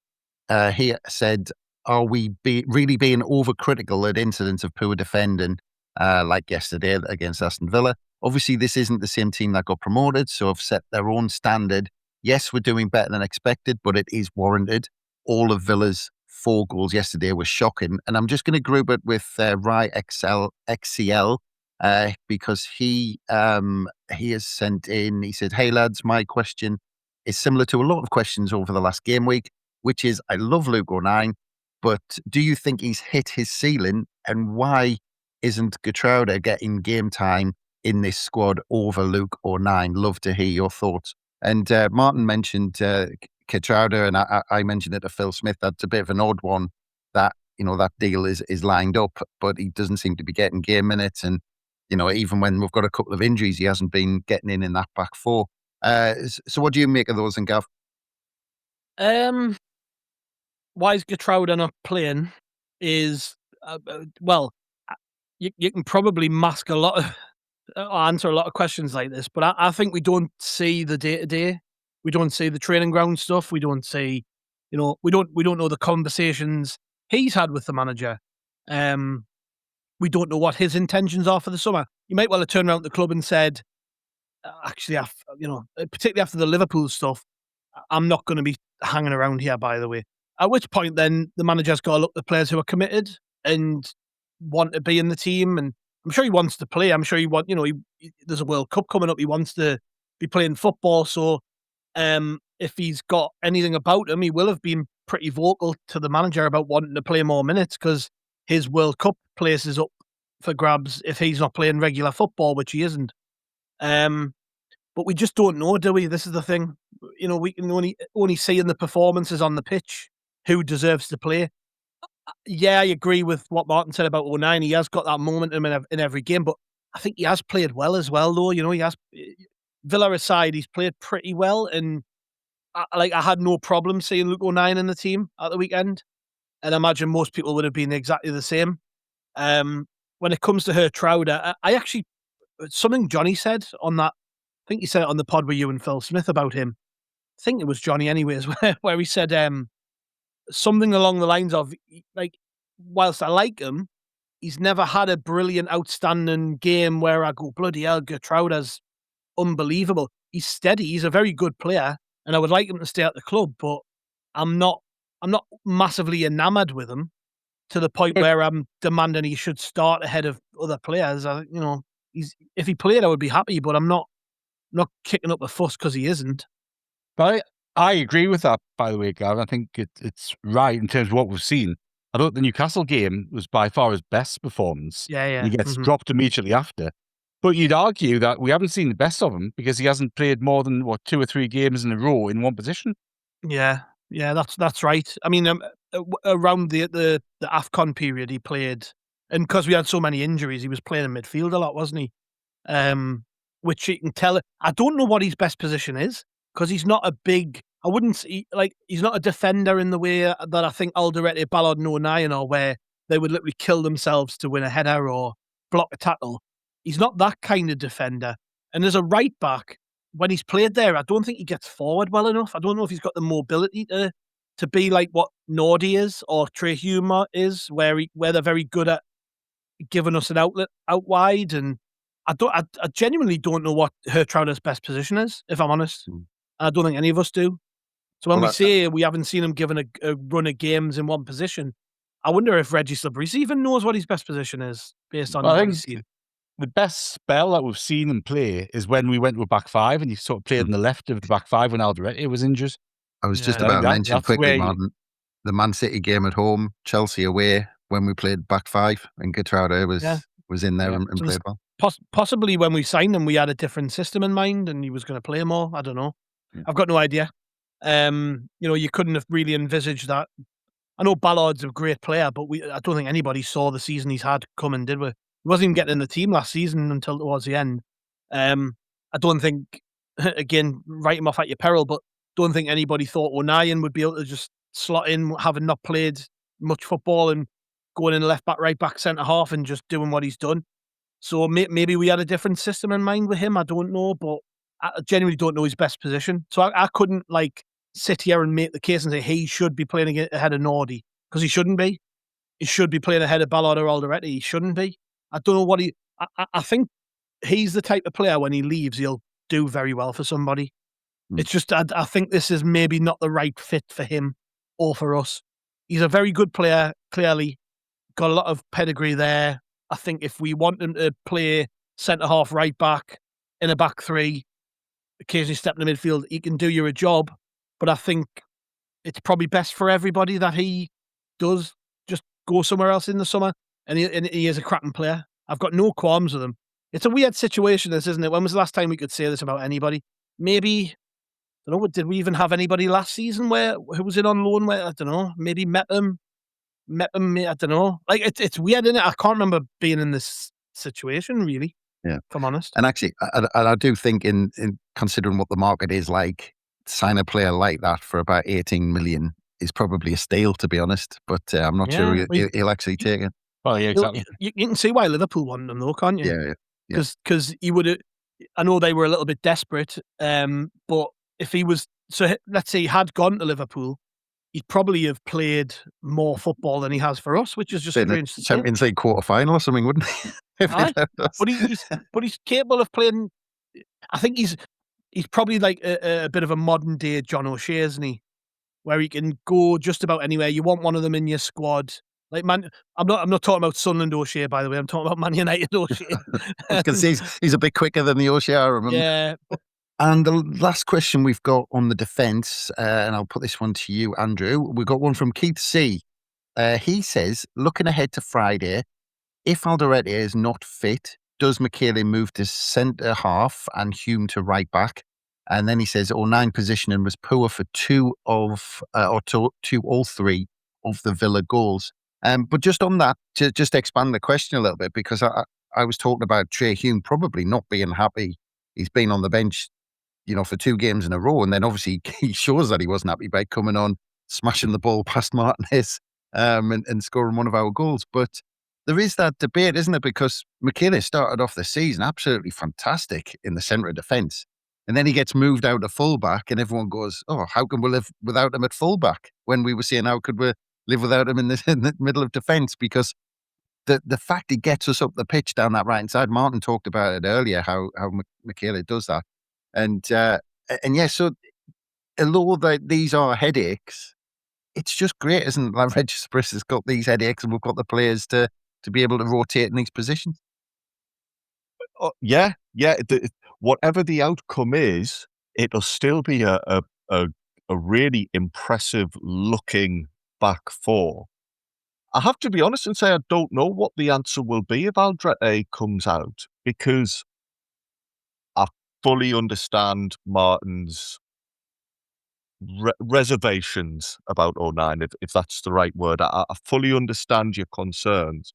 he said, are we really being overcritical at incidents of poor defending, like yesterday against Aston Villa? Obviously, this isn't the same team that got promoted, so have set their own standard. Yes, we're doing better than expected, but it is warranted. All of Villa's 4 goals yesterday were shocking. And I'm just going to group it with Rye XCL, because he has sent in, he said, hey lads, my question is similar to a lot of questions over the last game week, which is, I love Luke O'Nien, but do you think he's hit his ceiling, and why isn't Geertruida getting game time in this squad over Luke O'Nien? Love to hear your thoughts. And Martin mentioned Geertruida, and I mentioned it to Phil Smith. That's a bit of an odd one that, that deal is lined up, but he doesn't seem to be getting game minutes. And, even when we've got a couple of injuries, he hasn't been getting in that back four. So what do you make of those, and Gav? Why is Geertruida not playing is, well, you can probably mask a lot of, answer a lot of questions like this, but I think we don't see the day-to-day. We don't see the training ground stuff. We don't see, we don't know the conversations he's had with the manager. We don't know what his intentions are for the summer. You might well have turned around to the club and said, actually, particularly after the Liverpool stuff, I'm not going to be hanging around here, by the way. At which point, then the manager's got to look at the players who are committed and want to be in the team. And I'm sure he wants to play. I'm sure there's a World Cup coming up. He wants to be playing football. So if he's got anything about him, he will have been pretty vocal to the manager about wanting to play more minutes, because his World Cup place is up for grabs if he's not playing regular football, which he isn't. But we just don't know, do we? This is the thing. We can only see in the performances on the pitch who deserves to play. Yeah, I agree with what Martin said about O'Nien. He has got that momentum in every game, but I think he has played well as well, though. He has, Villa aside, he's played pretty well, and I had no problem seeing Luke O'Nien in the team at the weekend, and I imagine most people would have been exactly the same. When it comes to Hertrauda, I actually, something Johnny said on that, I think he said it on the pod with you and Phil Smith about him. I think it was Johnny anyways, where he said something along the lines of, like, whilst I like him, he's never had a brilliant, outstanding game where I go, bloody hell, Hertrauda's unbelievable. He's steady. He's a very good player, and I would like him to stay at the club, but I'm not massively enamoured with him to the point where I'm demanding he should start ahead of other players. If he played, I would be happy, but I'm not kicking up a fuss because he isn't. But I agree with that, by the way, Gav. I think it's right in terms of what we've seen. I thought the Newcastle game was by far his best performance. Yeah. He gets dropped immediately after. But you'd argue that we haven't seen the best of him because he hasn't played more than, 2 or 3 games in a row in one position. Yeah, that's right. I mean, around the AFCON period he played, and because we had so many injuries, he was playing in midfield a lot, wasn't he? Which you can tell. I don't know what his best position is, because he's not a big. I wouldn't say, he's not a defender in the way that I think Alderete, Ballard, and O'Nien are, where they would literally kill themselves to win a header or block a tackle. He's not that kind of defender. And as a right back, when he's played there, I don't think he gets forward well enough. I don't know if he's got the mobility to be like what Nordy is or Trey Humer is, where they're very good at giving us an outlet out wide. And I genuinely don't know what Hertrauda's best position is, if I'm honest. I don't think any of us do. So when we say we haven't seen him given a run of games in one position, I wonder if Reggie Slabrice even knows what his best position is based on what he's seen. The best spell that we've seen him play is when we went to a back five and he sort of played on the left of the back five when Alderete was injured. I was just about to mention quickly, Martin, the Man City game at home, Chelsea away, when we played back five, and Hertrauda was in there and played well. Possibly when we signed him, we had a different system in mind and he was going to play more. I don't know. Yeah. I've got no idea. You couldn't have really envisaged that. I know Ballard's a great player, but I don't think anybody saw the season he's had coming, did we? He wasn't even getting in the team last season until towards the end. I don't think, again, write him off at your peril, but don't think anybody thought O'Nien would be able to just slot in, having not played much football and going in left back, right back, centre half and just doing what he's done. So maybe we had a different system in mind with him. I don't know, but I genuinely don't know his best position. So I couldn't sit here and make the case and say he should be playing ahead of Nordy, because he shouldn't be. He should be playing ahead of Ballard or Alderete. He shouldn't be. I don't know what I think he's the type of player, when he leaves, he'll do very well for somebody. It's just, I think this is maybe not the right fit for him or for us. He's a very good player, clearly. Got a lot of pedigree there. I think if we want him to play centre-half, right back, in a back three, occasionally step in the midfield, he can do you a job. But I think it's probably best for everybody that he does just go somewhere else in the summer. And he is a cracking player. I've got no qualms with him. It's a weird situation, this, isn't it? When was the last time we could say this about anybody? Maybe, I don't know, did we even have anybody last season who was in on loan where, I don't know, maybe met him, I don't know. It's weird, isn't it? I can't remember being in this situation, really. Yeah. If I'm honest. And actually, I do think in considering what the market is like, sign a player like that for about 18 million is probably a steal, to be honest. But I'm not sure he'll actually take it. Well, yeah, exactly. You can see why Liverpool wanted him, though, can't you? Yeah. Because he would have. I know they were a little bit desperate, but if he was, so let's say he had gone to Liverpool, he'd probably have played more football than he has for us, which is just In a strange to say. Champions League quarter final or something, wouldn't he? If he Aye, left us. but he's capable of playing. I think he's probably like a bit of a modern day John O'Shea, isn't he? Where he can go just about anywhere. You want one of them in your squad. Like I'm not talking about Sunderland O'Shea, by the way. I'm talking about Man United O'Shea. Because he's a bit quicker than the O'Shea, I remember. Yeah. And the last question we've got on the defence, and I'll put this one to you, Andrew. We've got one from Keith C. He says, looking ahead to Friday, if Alderete is not fit, does Michele move to centre half and Hume to right back? And then he says, O'Nien positioning was poor for all three of the Villa goals. But just on that, to just expand the question a little bit, because I was talking about Trey Hume probably not being happy. He's been on the bench, for 2 games in a row. And then obviously he shows that he wasn't happy by coming on, smashing the ball past Martinez and scoring one of our goals. But there is that debate, isn't it? Because Michele started off the season absolutely fantastic in the centre of defence. And then he gets moved out to fullback and everyone goes, oh, how can we live without him at fullback? When we were saying, how could we live without him in the middle of defence? Because the fact he gets us up the pitch down that right-hand side, Martin talked about it earlier, how Michele does that. And yeah, so although these are headaches, it's just great, isn't it? Like Regis Briss has got these headaches and we've got the players to be able to rotate in these positions. Yeah. Whatever the outcome is, it'll still be a really impressive looking back four. I have to be honest and say I don't know what the answer will be if Alderete comes out, because I fully understand Martin's reservations about O'Nien, if that's the right word. I fully understand your concerns,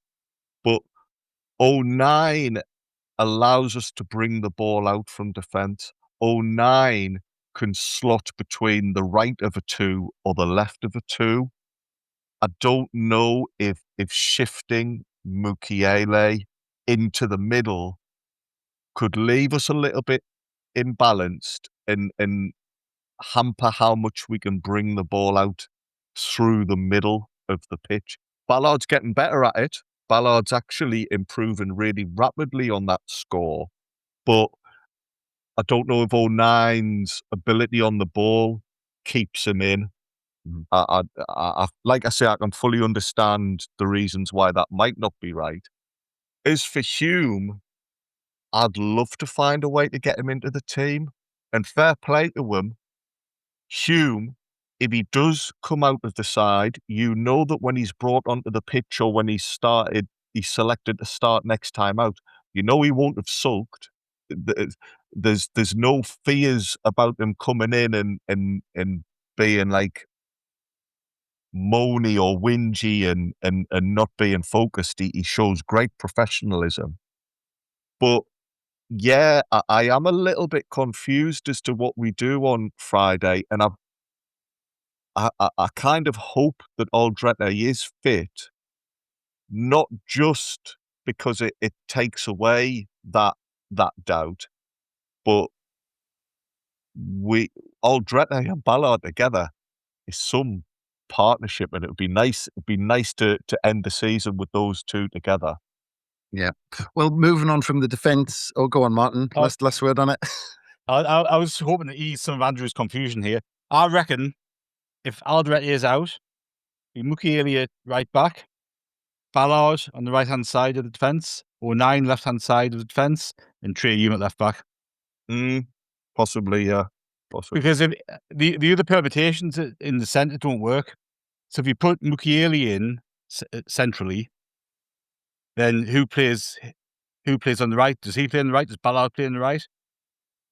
but O'Nien allows us to bring the ball out from defence. O'Nien can slot between the right of a 2 or the left of a 2. I don't know if shifting Mukiele into the middle could leave us a little bit imbalanced and hamper how much we can bring the ball out through the middle of the pitch. Ballard's getting better at it. Ballard's actually improving really rapidly on that score. But I don't know if O'Nien's ability on the ball keeps him in. Like I say, I can fully understand the reasons why that might not be right. As for Hume, I'd love to find a way to get him into the team. And fair play to him, Hume, if he does come out of the side, that when he's brought onto the pitch or when he's selected to start next time out, he won't have sulked. There's no fears about him coming in and being like moany or whingy and not being focused. He shows great professionalism. But yeah, I am a little bit confused as to what we do on Friday, and I kind of hope that Alderete is fit, not just because it takes away that doubt, but Alderete and Ballard together is some partnership, and it would be nice. It'd be nice to end the season with those two together. Yeah. Well, moving on from the defence. Oh, go on, Martin. Last word on it. I was hoping to ease some of Andrew's confusion here. I reckon if Alderete is out, Mukiele at right back, Ballard on the right-hand side of the defence, O'Nien left-hand side of the defence, and Trey Hume at left back. Possibly, yeah. Possibly. Because if the other permutations in the centre don't work. So if you put Mukiele in centrally, then who plays on the right? Does he play on the right? Does Ballard play on the right?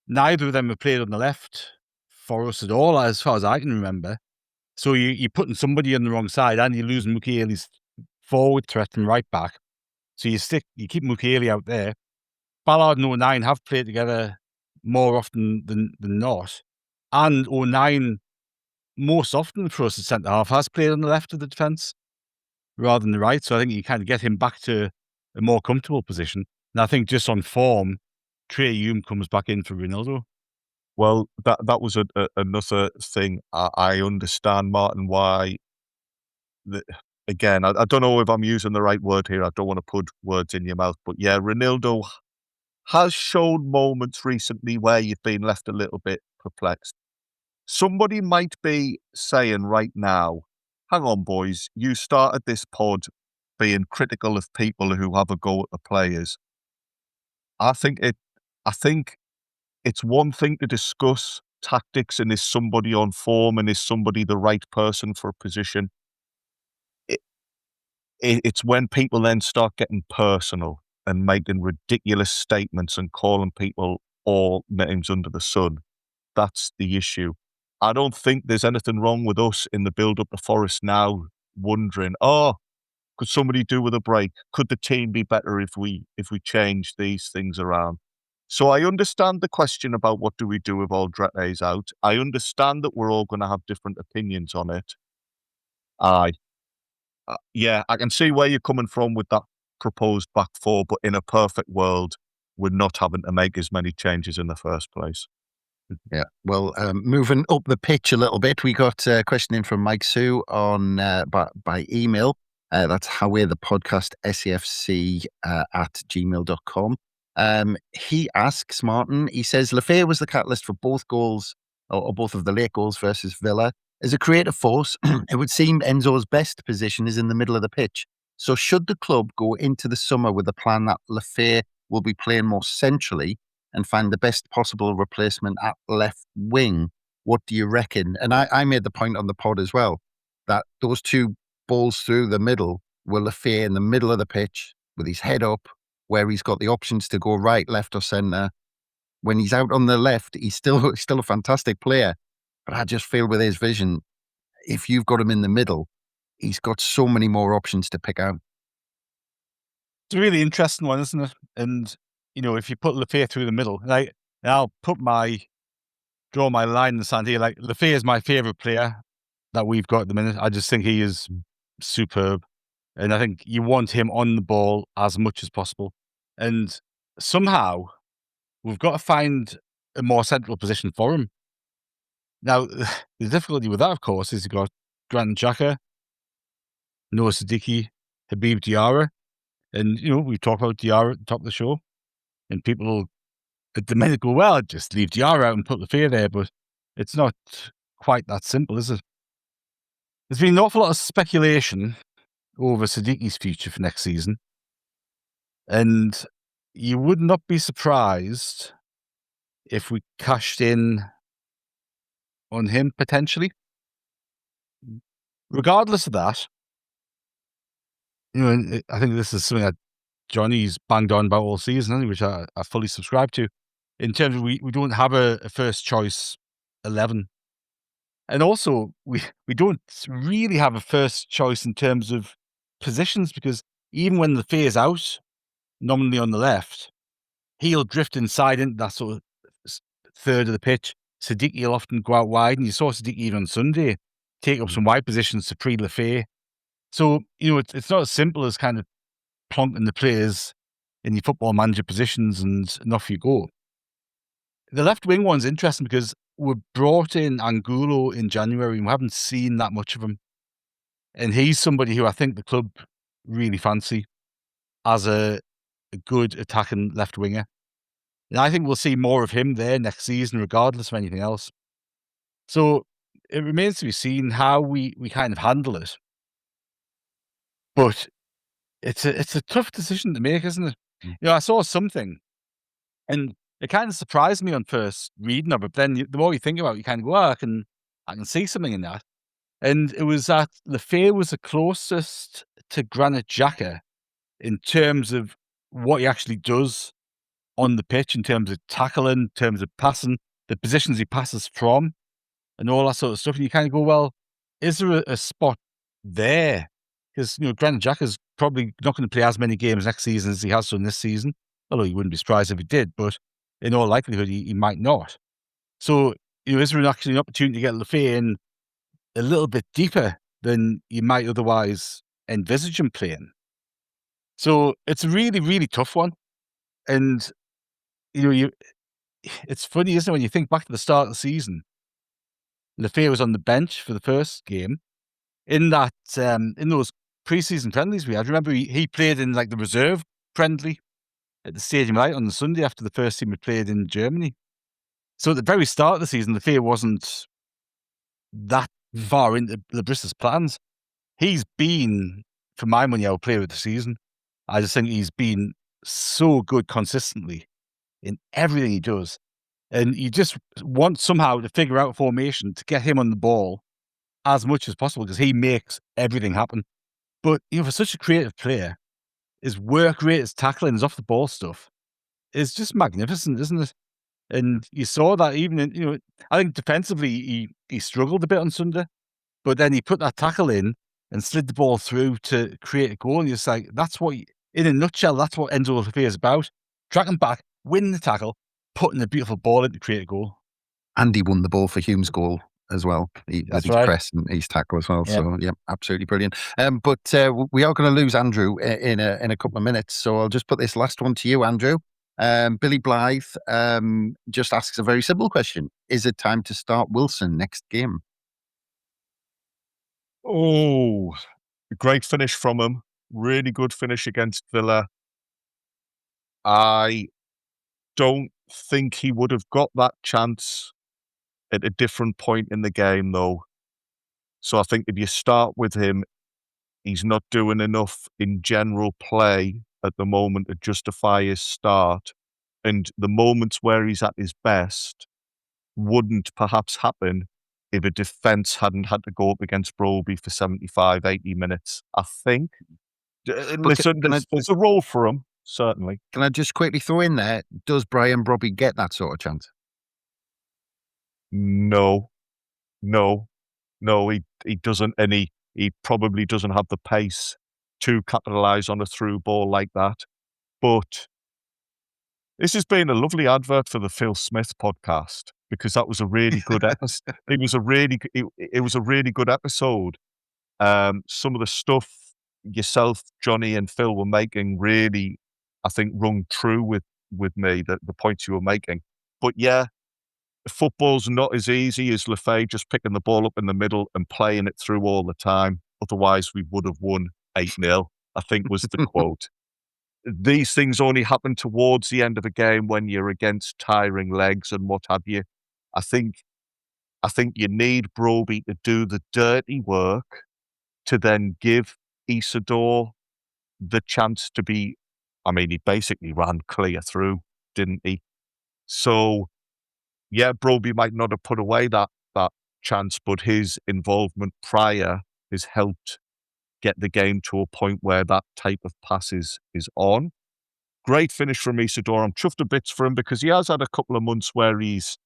Neither of them have played on the left for us at all, as far as I can remember. So you're putting somebody on the wrong side, and you're losing Mukiele's forward threat and right back. So you keep Mukiele out there. Ballard and O'Nien have played together more often than not. And O'Nien most often for us, the centre half has played on the left of the defence rather than the right. So I think you kind of get him back to a more comfortable position. And I think just on form, Trey Hume comes back in for Ronaldo. Well, that was another thing. I understand, Martin, why. Again, I don't know if I'm using the right word here. I don't want to put words in your mouth, but yeah, Ronaldo has shown moments recently where you've been left a little bit perplexed. Somebody might be saying right now, hang on, boys, you started this pod being critical of people who have a go at the players. I think it's one thing to discuss tactics and is somebody on form and is somebody the right person for a position. It's when people then start getting personal and making ridiculous statements and calling people all names under the sun. That's the issue. I don't think there's anything wrong with us in the build-up to Forest now wondering, could somebody do with a break? Could the team be better if we change these things around? So I understand the question about what do we do if Aldrete is out. I understand that we're all going to have different opinions on it. Yeah, I can see where you're coming from with that proposed back four, but in a perfect world, we're not having to make as many changes in the first place. Yeah. Well, moving up the pitch a little bit, we got a question in from Mike Sue on by email. That's Haway the podcast SAFC at gmail.com. He asks Martin, he says, Lafayette was the catalyst for both goals, or both of the late goals versus Villa. As a creative force, it would seem Enzo's best position is in the middle of the pitch. So should the club go into the summer with a plan that Lafayette will be playing more centrally and find the best possible replacement at left wing? What do you reckon? And I made the point on the pod as well, that those two balls through the middle were Lafayette in the middle of the pitch with his head up, where he's got the options to go right, left or centre. When he's out on the left, he's still a fantastic player. But I just feel with his vision, if you've got him in the middle, he's got so many more options to pick out. It's a really interesting one, isn't it? And, if you put Lafayette through the middle, I'll draw my line in the sand here. Like, Lafayette is my favourite player that we've got at the minute. I just think he is superb. And I think you want him on the ball as much as possible. And somehow, we've got to find a more central position for him. Now, the difficulty with that, of course, is you've got Granit Xhaka, Noah Siddiqui, Habib Diarra. And, we talk about Diarra at the top of the show. And people at the minute go, well, just leave Diarra out and put Lafayette there. But it's not quite that simple, is it? There's been an awful lot of speculation over Siddiqui's future for next season. And you would not be surprised if we cashed in on him potentially. Regardless of that, I think this is something that Johnny's banged on about all season, which I fully subscribe to. In terms of we don't have a first choice 11. And also, we don't really have a first choice in terms of positions, because even when Lafayette is out, nominally on the left, he'll drift inside into that sort of third of the pitch. Siddiqui will often go out wide, and you saw Siddiqui even on Sunday take up some wide positions to pre-Lafayette. So, it's not as simple as kind of plonking the players in your football manager positions and off you go. The left wing one's interesting because we brought in Angulo in January and we haven't seen that much of him. And he's somebody who I think the club really fancy as a good attacking left winger. And I think we'll see more of him there next season, regardless of anything else. So it remains to be seen how we kind of handle it. But it's a tough decision to make, isn't it? I saw something, and it kind of surprised me on first reading of it. But then the more you think about it, you kind of go, I can see something in that. And it was that Lafayette was the closest to Granit Xhaka in terms of what he actually does on the pitch, in terms of tackling, in terms of passing, the positions he passes from, and all that sort of stuff. And you kind of go, well, is there a spot there? Because, Granit Xhaka's probably not going to play as many games next season as he has done this season. Although you wouldn't be surprised if he did, but in all likelihood, he might not. So, is there actually an opportunity to get Lafayette in a little bit deeper than you might otherwise envisage him playing. So it's a really, really tough one. And, it's funny, isn't it, when you think back to the start of the season, Lafayette was on the bench for the first game. In those preseason friendlies we had, remember he played in like the reserve friendly at the Stadium Light on the Sunday after the first team had played in Germany. So at the very start of the season, Lafayette wasn't that far into Labryssa's plans. He's been, for my money, our player of the season. I just think he's been so good consistently in everything he does. And you just want somehow to figure out a formation to get him on the ball as much as possible because he makes everything happen. But, for such a creative player, his work rate, his tackling, his off the ball stuff is just magnificent, isn't it? And you saw that even in, I think defensively he struggled a bit on Sunday, but then he put that tackle in and slid the ball through to create a goal. And you're just like, that's what, in a nutshell, that's what Enzo Lafayette is about. Tracking back, winning the tackle, putting a beautiful ball in to create a goal. And he won the ball for Hume's goal as well. With his press and his tackle as well. Yeah. So, yeah, absolutely brilliant. But we are going to lose Andrew in a couple of minutes. So I'll just put this last one to you, Andrew. Billy Blythe just asks a very simple question. Is it time to start Wilson next game? Oh, great finish from him. Really good finish against Villa. I don't think he would have got that chance at a different point in the game, though. So I think if you start with him, he's not doing enough in general play at the moment to justify his start. And the moments where he's at his best wouldn't perhaps happen if a defence hadn't had to go up against Broby for 75, 80 minutes, I think. Listen, there's a role for him, certainly. Can I just quickly throw in there, does Brian Broby get that sort of chance? No, he doesn't, and he probably doesn't have the pace to capitalise on a through ball like that. But this has been a lovely advert for the Phil Smith podcast because that was a really good episode. It was a really good episode. Some of the stuff yourself, Johnny, and Phil were making really, I think, rung true with me, the points you were making. But yeah, football's not as easy as Lafay just picking the ball up in the middle and playing it through all the time. Otherwise, we would have won 8-0, I think was the quote. These things only happen towards the end of a game when you're against tiring legs and what have you. I think you need Broby to do the dirty work to then give Isidore the chance to be, he basically ran clear through, didn't he? So, yeah, Broby might not have put away that chance, but his involvement prior has helped get the game to a point where that type of pass is on. Great finish from Isidore. I'm chuffed to bits for him because he has had a couple of months where he's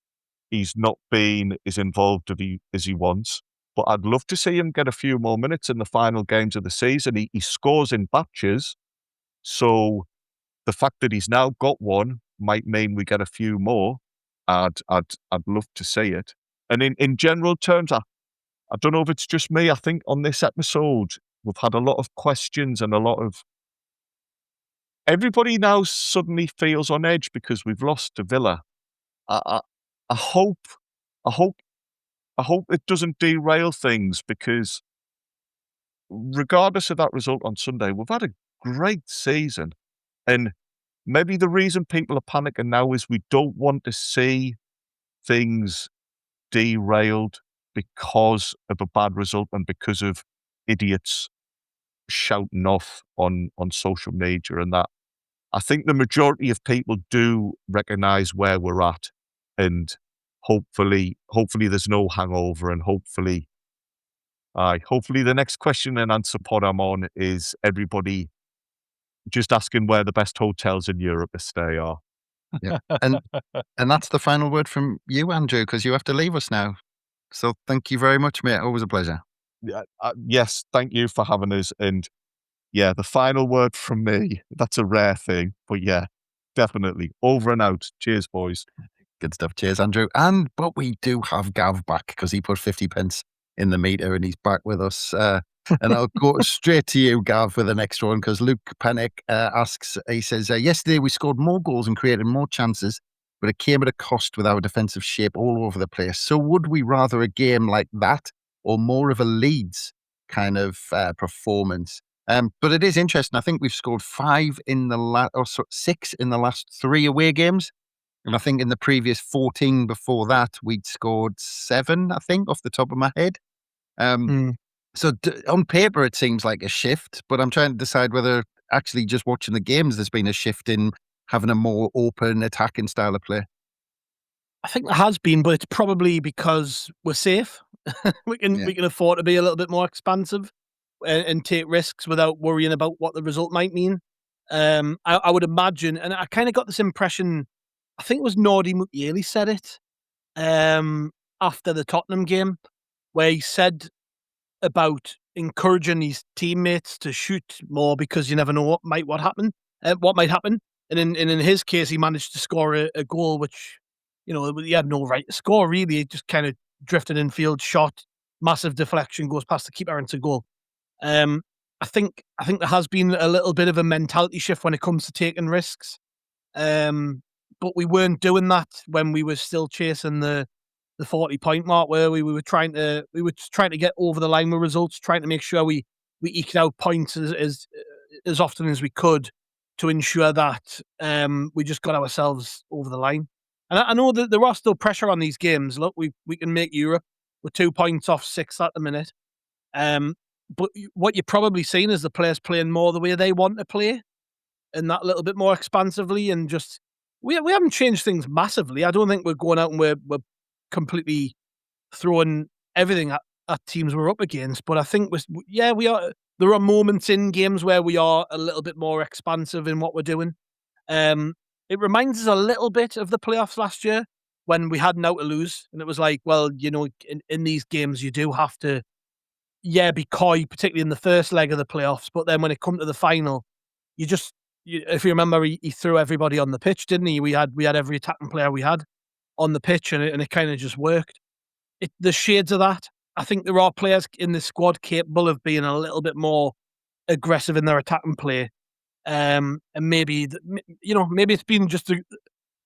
not been as involved as he wants. But I'd love to see him get a few more minutes in the final games of the season. He scores in batches, so the fact that he's now got one might mean we get a few more. I'd love to see it. And in general terms, I don't know if it's just me. I think on this episode we've had a lot of questions and a lot of everybody now suddenly feels on edge because we've lost to Villa. I hope it doesn't derail things because regardless of that result on Sunday, we've had a great season. And maybe the reason people are panicking now is we don't want to see things derailed because of a bad result and because of idiots shouting off on social media and that. I think the majority of people do recognise where we're at, and hopefully there's no hangover, and hopefully the next question and answer pod I'm on is everybody just asking where the best hotels in Europe to stay are. Yeah, and that's the final word from you, Andrew, because you have to leave us now. So thank you very much, mate. Always a pleasure. Yeah, yes, thank you for having us, and yeah, the final word from me. That's a rare thing, but yeah, definitely. Over and out. Cheers, boys. Good stuff. Cheers, Andrew. But we do have Gav back because he put 50 pence in the meter, and he's back with us. And I'll go straight to you, Gav, with the next one, because Luke Panic asks, he says, yesterday we scored more goals and created more chances, but it came at a cost with our defensive shape all over the place. So would we rather a game like that or more of a Leeds kind of performance? But it is interesting. I think we've scored 6 in the last 3 away games. And I think in the previous 14 before that, we'd scored 7, I think, off the top of my head. So on paper, it seems like a shift, but I'm trying to decide whether actually just watching the games, there's been a shift in having a more open attacking style of play. I think there has been, but it's probably because we're safe. we can afford to be a little bit more expansive and take risks without worrying about what the result might mean. I would imagine, and I kind of got this impression, I think it was Nordy McYearley said it after the Tottenham game, where he said about encouraging his teammates to shoot more because you never know what might happen. And in his case, he managed to score a goal which, he had no right to score. Really, it just kind of drifted in field, shot, massive deflection, goes past the keeper into goal. I think there has been a little bit of a mentality shift when it comes to taking risks. But we weren't doing that when we were still chasing the 40-point mark, where we were trying to get over the line with results, trying to make sure we eked out points as often as we could to ensure that we just got ourselves over the line. And I know that there are still pressure on these games. Look, we can make Europe. We're 2 points off 6 at the minute. But what you're probably seeing is the players playing more the way they want to play, and that little bit more expansively, and just we haven't changed things massively. I don't think we're going out and we're completely throwing everything at teams we're up against. But I think we are. There are moments in games where we are a little bit more expansive in what we're doing. It reminds us a little bit of the playoffs last year when we had now to lose, and it was like, well, in these games you do have to, be coy, particularly in the first leg of the playoffs. But then when it comes to the final, if you remember, he threw everybody on the pitch, didn't he? We had every attacking player we had on the pitch, and it kind of just worked. The shades of that. I think there are players in the squad capable of being a little bit more aggressive in their attacking play, and maybe it's been just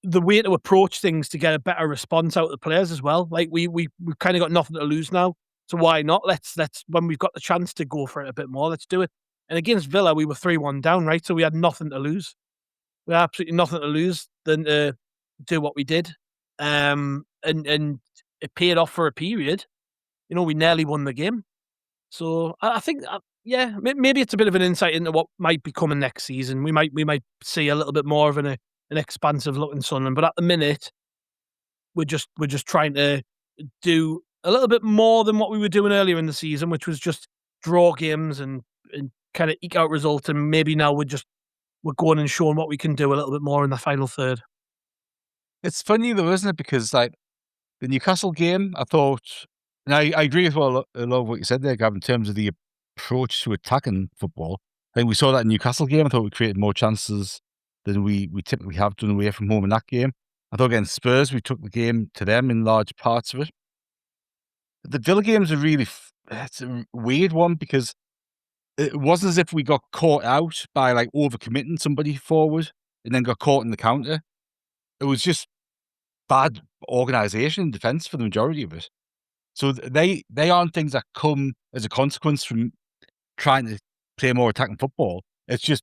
the way to approach things to get a better response out of the players as well. Like we've kind of got nothing to lose now, so why not? Let's when we've got the chance to go for it a bit more, let's do it. And against Villa, we were 3-1 down, right? So we had nothing to lose. We had absolutely nothing to lose than to do what we did, and it paid off for a period. We nearly won the game. So I think, maybe it's a bit of an insight into what might be coming next season. We might see a little bit more of an expansive looking Sunderland, but at the minute, we're just trying to do a little bit more than what we were doing earlier in the season, which was just draw games and kind of eke out results. And maybe now we're going and showing what we can do a little bit more in the final third. It's funny though, isn't it? Because like the Newcastle game, I thought, and I agree with a lot of what you said there, Gav, in terms of the approach to attacking football. I think we saw that in Newcastle game. I thought we created more chances than we typically have done away from home in that game. I thought against Spurs, we took the game to them in large parts of it. The Villa games are really, it's a weird one because it wasn't as if we got caught out by like overcommitting somebody forward and then got caught in the counter. It was just bad organisation and defence for the majority of it. So they aren't things that come as a consequence from trying to play more attacking football. It's just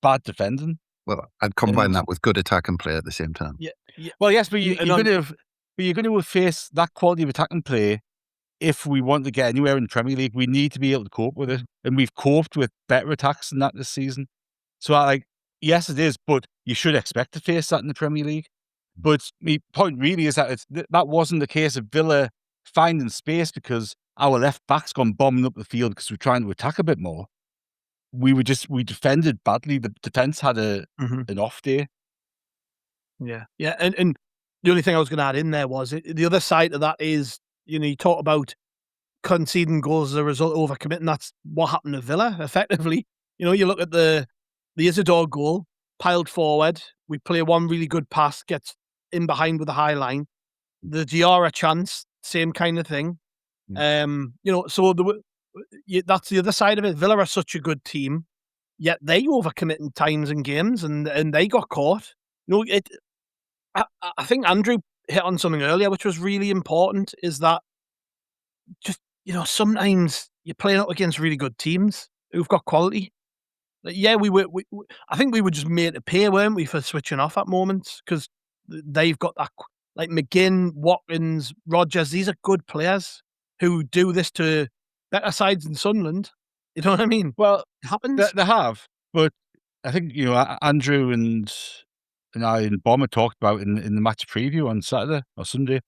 bad defending. Well, I'd combine that with good attacking play at the same time. Yeah. Well, yes, but you're going to face that quality of attacking play. If we want to get anywhere in the Premier League, we need to be able to cope with it. And we've coped with better attacks than that this season. So yes, it is, but you should expect to face that in the Premier League. But my point really is that that wasn't the case of Villa finding space because our left back's gone bombing up the field because we're trying to attack a bit more. We defended badly. The defense had an off day. Yeah. Yeah. And the only thing I was going to add in there was the other side of that is, you talk about conceding goals as a result of overcommitting. That's what happened to Villa, effectively. You look at the Isidore goal, piled forward. We play one really good pass, gets in behind with the high line. The Diarra chance, same kind of thing. So that's the other side of it. Villa are such a good team, yet they overcommit in times and games, and they got caught. I think Andrew hit on something earlier, which was really important, is that just, sometimes you're playing up against really good teams who've got quality. Like, yeah, I think we were just made to pay, weren't we, for switching off at moments, because they've got that, like McGinn, Watkins, Rodgers. These are good players who do this to better sides in Sunderland. You know what I mean? Well, It happens. they have, but I think Andrew and I and Bomber talked about in the match preview on Saturday or Sunday.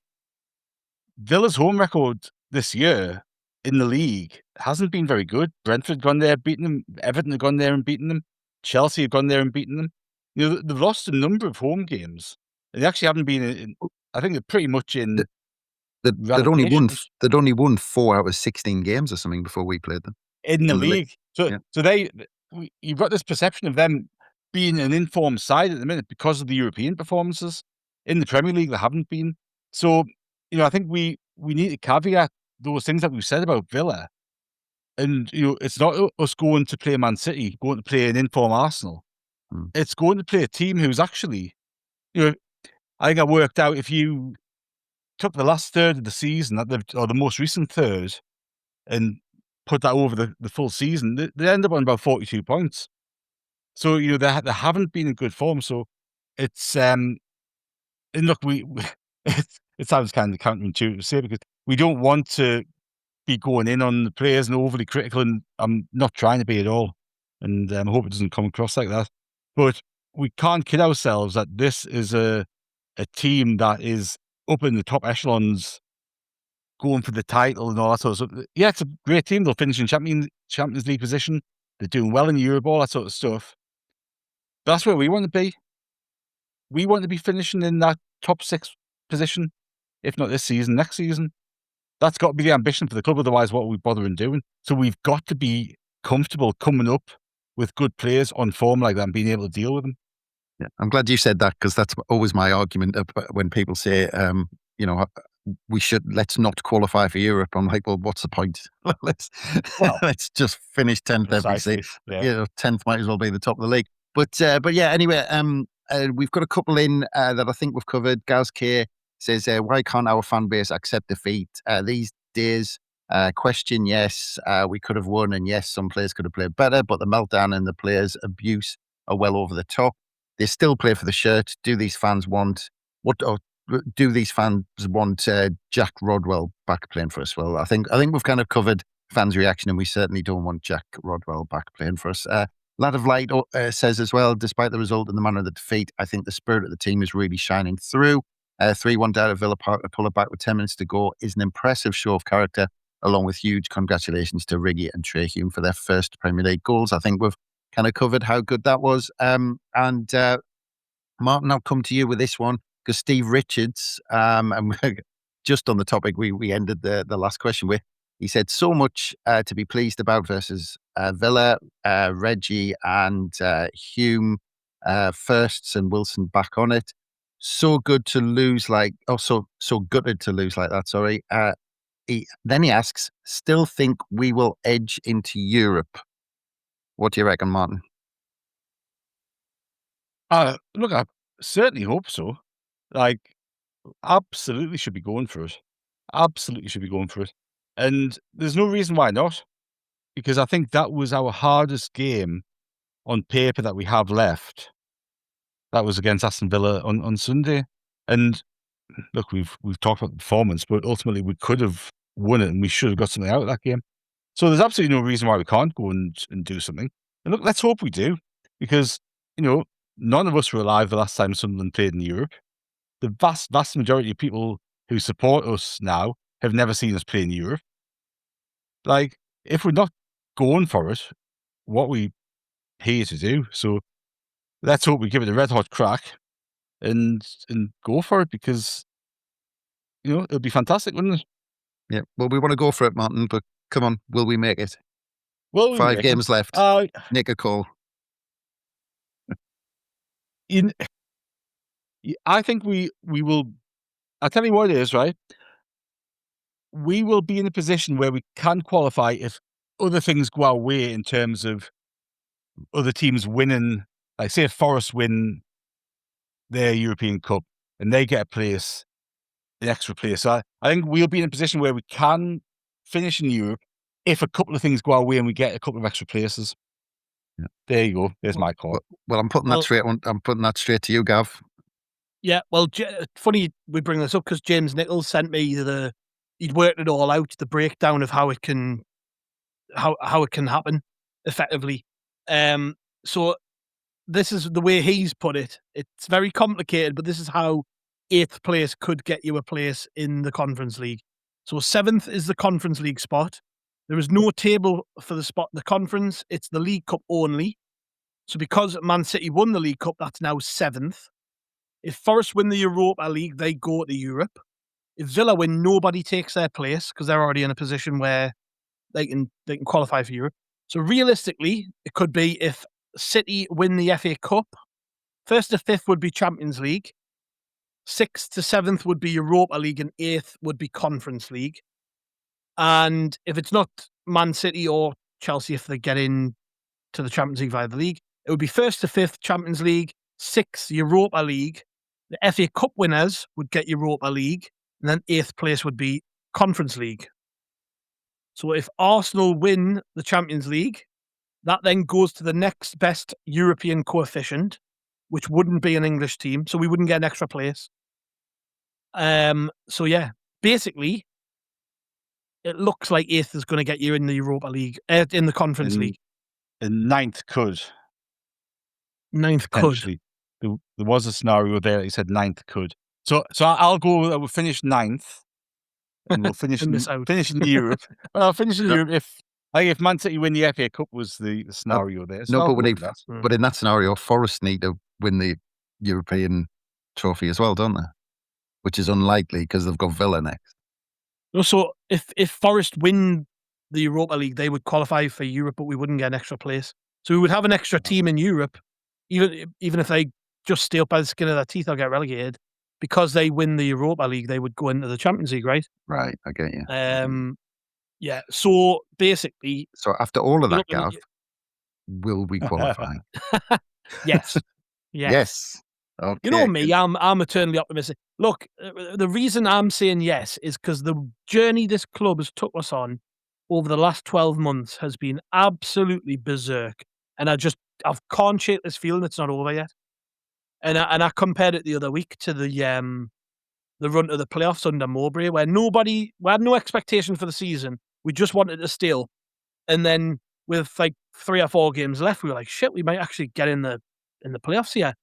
Villa's home record this year in the league hasn't been very good. Brentford gone there, beaten them. Everton have gone there and beaten them. Chelsea have gone there and beaten them. They've lost a number of home games. They actually haven't been in. I think they're pretty much in. They'd only won 4 out of 16 games or something before we played them in the league. So you've got this perception of them being an informed side at the minute because of the European performances. In the Premier League, they haven't been. So, I think we need to caveat those things that we've said about Villa. And, it's not us going to play Man City, going to play an informed Arsenal. It's going to play a team who's actually, I think I worked out, if you took the last third of the season, or the most recent third, and put that over the full season, they end up on about 42 points. So, they haven't been in good form. So it's, and look, it sounds kind of counterintuitive to say, because we don't want to be going in on the players and overly critical, and I'm not trying to be at all. And I hope it doesn't come across like that. But we can't kid ourselves that this is a team that is up in the top echelons, going for the title and all that sort of stuff. Yeah, it's a great team. They'll finish in Champions League position. They're doing well in Europe, all that sort of stuff. That's where we want to be. We want to be finishing in that top 6 position, if not this season, next season. That's got to be the ambition for the club. Otherwise, what are we bothering doing? So we've got to be comfortable coming up with good players on form like that and being able to deal with them. Yeah, I'm glad you said that, because that's always my argument when people say, let's not qualify for Europe. I'm like, well, what's the point? let's just finish 10th every season. Yeah. 10th might as well be the top of the league. But yeah, anyway, we've got a couple in that I think we've covered. Gaz K says, why can't our fan base accept defeat these days? Question, yes, we could have won, and yes, some players could have played better, but the meltdown and the players' abuse are well over the top. They still play for the shirt. Do these fans want Jack Rodwell back playing for us? Well, I think we've kind of covered fans' reaction, and we certainly don't want Jack Rodwell back playing for us. Lad of Light says as well, despite the result and the manner of the defeat, I think the spirit of the team is really shining through. 3-1 down at Villa Park, a pull it back with 10 minutes to go is an impressive show of character, along with huge congratulations to Riggy and Trey Hume for their first Premier League goals. I think we've kind of covered how good that was. And Martin, I'll come to you with this one, because Steve Richards, and just on the topic we ended the last question with, he said, so much to be pleased about versus Villa, Reggie and Hume firsts, and Wilson back on it. So good to lose so gutted to lose like that, sorry. Then he asks, still think we will edge into Europe? What do you reckon, Martin? Look, I certainly hope so. Like, absolutely should be going for it. Absolutely should be going for it. And there's no reason why not, because I think that was our hardest game on paper that we have left. That was against Aston Villa on Sunday. And look, we've talked about the performance, but ultimately we could have won it, and we should have got something out of that game. So there's absolutely no reason why we can't go and do something. And look, let's hope we do, because, none of us were alive the last time Sunderland played in Europe. The vast, vast majority of people who support us now have never seen us play in Europe. Like, if we're not going for it, what are we here to do? So let's hope we give it a red hot crack and go for it, because, it'll be fantastic, wouldn't it? Yeah, well, we want to go for it, Martin, but come on, will we make it? Will we 5 games left. Make a call. I think we will. I'll tell you what it is, right? we will be in a position where we can qualify if other things go our way in terms of other teams winning. Like, say if Forest win their European Cup and they get a place, an extra place. So I think we'll be in a position where we can finish in Europe if a couple of things go our way and we get a couple of extra places. Yeah. There you go. There's my call. Well, I'm putting that straight. I'm putting that straight to you, Gav. Yeah, well, funny we bring this up because James Nichols sent me he'd worked it all out, the breakdown of how it can happen effectively. So this is the way he's put it. It's very complicated, but this is how 8th place could get you a place in the Conference League. So 7th is the Conference League spot. There is no table for the spot in the conference. It's the League Cup only. So because Man City won the League Cup, that's now 7th. If Forest win the Europa League, they go to Europe. If Villa win, nobody takes their place because they're already in a position where they can qualify for Europe. So realistically, it could be if City win the FA Cup, 1st to 5th would be Champions League, 6th to 7th would be Europa League, and 8th would be Conference League. And if it's not Man City or Chelsea, if they get in to the Champions League via the league, it would be 1st to 5th Champions League, 6th Europa League. The FA Cup winners would get Europa League, and then 8th place would be Conference League. So if Arsenal win the Champions League, that then goes to the next best European coefficient, which wouldn't be an English team, so we wouldn't get an extra place. So yeah, basically, it looks like 8th is going to get you in the Europa League, in the Conference League. And 9th could. 9th could. There was a scenario there that he said 9th could. So I'll go, we'll finish 9th. And we'll finish in Europe. Well, I'll finish in Europe if Man City win the FA Cup was the scenario there. So no, but in that scenario, Forest need to win the European trophy as well, don't they? Which is unlikely because they've got Villa next. No, so if Forest win the Europa League, they would qualify for Europe, but we wouldn't get an extra place. So we would have an extra team in Europe, even if they just stay up by the skin of their teeth or get relegated. Because they win the Europa League, they would go into the Champions League, right? Right, I get you. Yeah, so basically... So after all of that, Gav, will we qualify? Yes. Yes. Okay. You know me, I'm eternally optimistic. Look, the reason I'm saying yes is because the journey this club has took us on over the last 12 months has been absolutely berserk. And I can't shake this feeling it's not over yet. And I compared it the other week to the run to the playoffs under Mowbray, where we had no expectation for the season. We just wanted to stay up. And then with like 3 or 4 games left, we were like, shit, we might actually get in the playoffs here.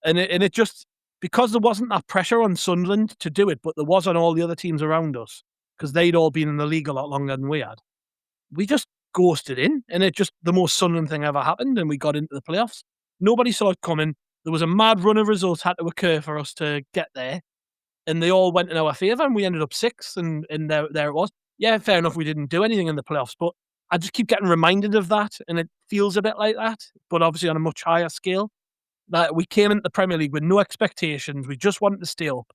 And it just, because there wasn't that pressure on Sunderland to do it, but there was on all the other teams around us, because they'd all been in the league a lot longer than we had. We just ghosted in, and it just the most Sunderland thing ever happened, and we got into the playoffs. Nobody saw it coming. There was a mad run of results had to occur for us to get there, and they all went in our favour, and we ended up 6th, and there it was. Yeah, fair enough, we didn't do anything in the playoffs, but I just keep getting reminded of that, and it feels a bit like that, but obviously on a much higher scale. That we came into the Premier League with no expectations. We just wanted to stay up.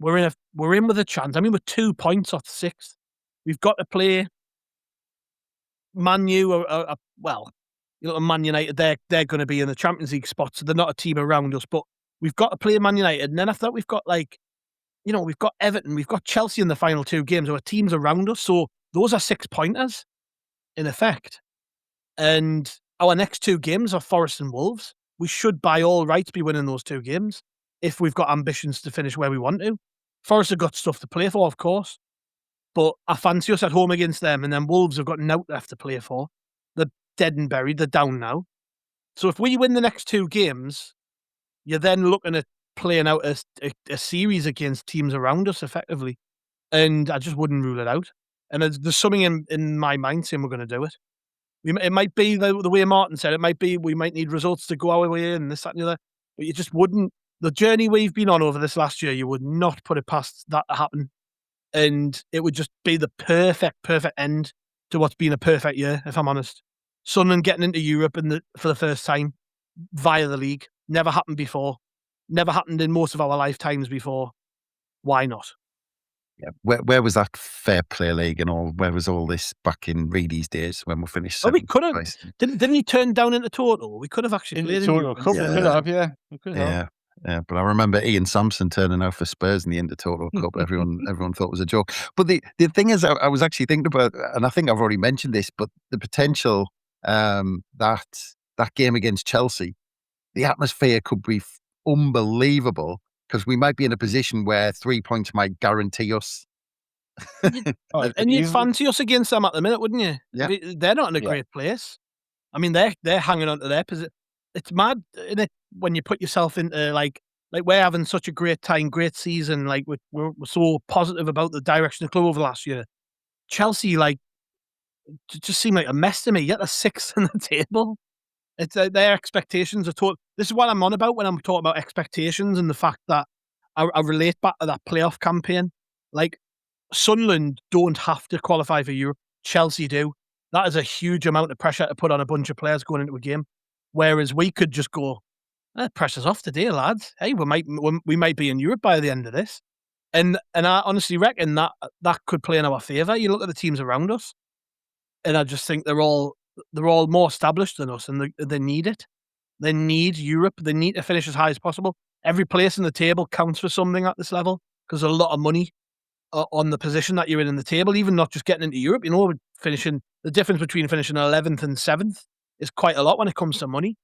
We're in with a chance. I mean, we're 2 points off 6th. We've got to play Man U, well, you know, Man United. They're going to be in the Champions League spot, so they're not a team around us. But we've got to play Man United, and then after that, we've got we've got Everton, we've got Chelsea in the final 2 games. There are teams around us, so those are 6-pointers in effect. And our next 2 games are Forest and Wolves. We should, by all rights, be winning those 2 games if we've got ambitions to finish where we want to. Forest have got stuff to play for, of course, but I fancy us at home against them, and then Wolves have got nothing left to play for. They're dead and buried. They're down now. So if we win the next 2 games, you're then looking at playing out a series against teams around us, effectively. And I just wouldn't rule it out. And there's something in my mind saying we're going to do it. It might be the way Martin said. It might be we might need results to go our way and this, that, and the other. But you just wouldn't. The journey we've been on over this last year, you would not put it past that to happen. And it would just be the perfect end to what's been a perfect year, if I'm honest. Sunderland getting into Europe for the first time via the league. Never happened before. Never happened in most of our lifetimes before. Why not? Yeah. Where was that Fair Play League and all? Where was all this back in Reedy's days when we finished Well, we seventh could have place? didn't he turn down into total? We could have actually In the played in total Europe. cup, we could have, yeah. We could have. Yeah. Yeah, but I remember Ian Sampson turning out for Spurs in the Intertotal Cup. Everyone thought it was a joke. But the thing is, I was actually thinking about, and I think I've already mentioned this, but the potential that game against Chelsea, the atmosphere could be unbelievable because we might be in a position where 3 points might guarantee us. Oh, And you'd easily. fancy us against them at the minute, wouldn't you? Yeah. They're not in a Yeah. great place. I mean, they're hanging on to their position. It's mad, isn't it, when you put yourself into like we're having such a great time, great season. Like we're so positive about the direction of the club over the last year. Chelsea, just seem like a mess to me. Yet a sixth on the table. It's their expectations are total. This is what I'm on about when I'm talking about expectations and the fact that I relate back to that playoff campaign. Like Sunderland don't have to qualify for Europe. Chelsea do. That is a huge amount of pressure to put on a bunch of players going into a game. Whereas we could just go, pressure's off today, lads. Hey, we might be in Europe by the end of this. And I honestly reckon that could play in our favour. You look at the teams around us, and I just think they're all more established than us, and they need it. They need Europe. They need to finish as high as possible. Every place in the table counts for something at this level because there's a lot of money on the position that you're in the table, even not just getting into Europe. You know, finishing the difference between finishing 11th and 7th is quite a lot when it comes to money.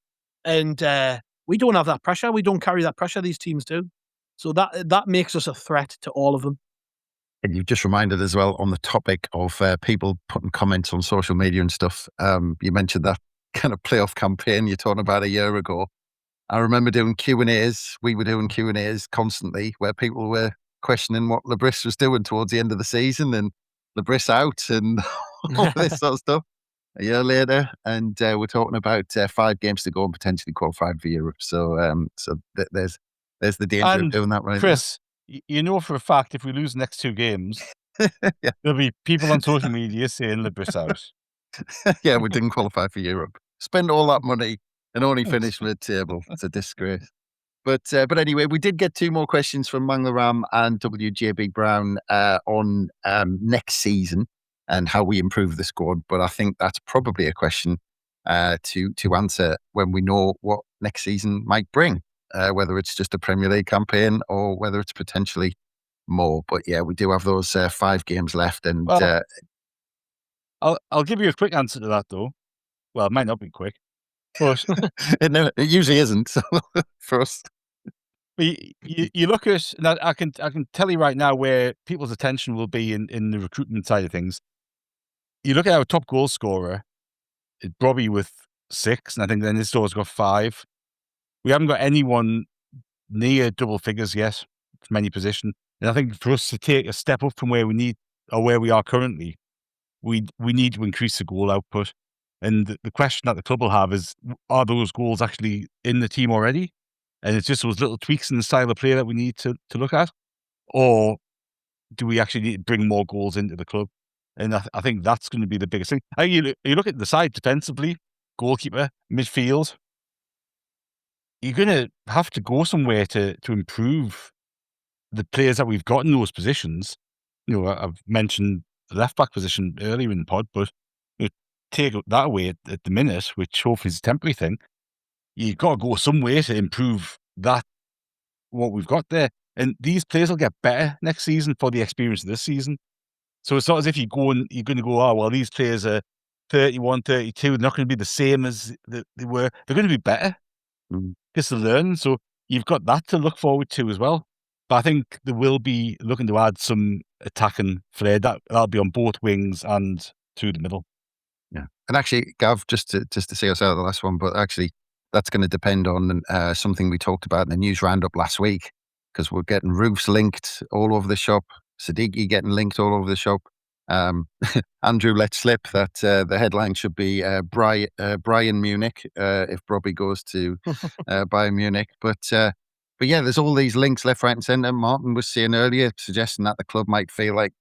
And we don't have that pressure. We don't carry that pressure. These teams do. So that makes us a threat to all of them. And you've just reminded as well on the topic of people putting comments on social media and stuff. You mentioned that kind of playoff campaign you're talking about a year ago. I remember doing Q&As. We were doing Q&As constantly where people were questioning what Lebris was doing towards the end of the season and Lebris out and all this sort of stuff. A year later, and we're talking about 5 games to go and potentially qualifying for Europe. So, there's the danger of doing that right Chris, you know for a fact if we lose the next 2 games, yeah. there'll be people on social media saying Lebris out. Yeah, we didn't qualify for Europe. Spend all that money and only finish mid-table. It's a disgrace. But anyway, we did get 2 more questions from Manglaram and WJB Brown on next season and how we improve the squad. But I think that's probably a question to answer when we know what next season might bring, whether it's just a Premier League campaign or whether it's potentially more. But yeah, we do have those 5 games left. And I'll give you a quick answer to that, though. Well, it might not be quick. But it usually isn't for us. But you look at, and I can tell you right now where people's attention will be in the recruitment side of things. You look at our top goal scorer, Bobby with 6, and I think then his store's got 5. We haven't got anyone near double figures yet from any position. And I think for us to take a step up from where we need or where we are currently, we need to increase the goal output. And the question that the club will have is, are those goals actually in the team already? And it's just those little tweaks in the style of play that we need to look at? Or do we actually need to bring more goals into the club? And I think that's going to be the biggest thing. You look at the side defensively, goalkeeper, midfield, you're going to have to go somewhere to improve the players that we've got in those positions. You know, I've mentioned the left-back position earlier in the pod, but take that away at the minute, which hopefully is a temporary thing. You've got to go somewhere to improve that, what we've got there. And these players will get better next season for the experience of this season. So it's not as if you're going to go, oh, well, these players are 31, 32. They're not going to be the same as they were. They're going to be better just to learn. So you've got that to look forward to as well. But I think they will be looking to add some attacking flair. That'll be on both wings and through the middle. Yeah. And actually, Gav, just to see us out the last one, but actually that's going to depend on something we talked about in the news roundup last week, because we're getting roofs linked all over the shop, Siddiqui getting linked all over the shop. Andrew let slip that the headline should be Brian Munich if Robbie goes to Bayern Munich. But yeah, there's all these links left, right and centre. Martin was saying earlier, suggesting that the club might feel like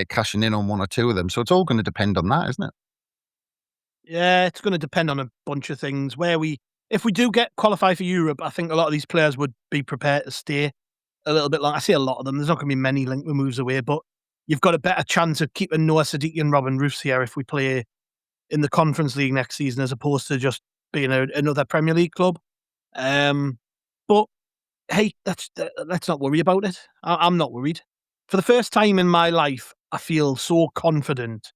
cashing in on 1 or 2 of them. So it's all going to depend on that, isn't it? Yeah, it's going to depend on a bunch of things. If we do get qualified for Europe, I think a lot of these players would be prepared to stay a little bit long. I see a lot of them. There's not going to be many link removes away, but you've got a better chance of keeping Noah Siddiqui and Robin Roos here if we play in the Conference League next season as opposed to just being another Premier League club. But hey, let's not worry about it. I'm not worried. For the first time in my life, I feel so confident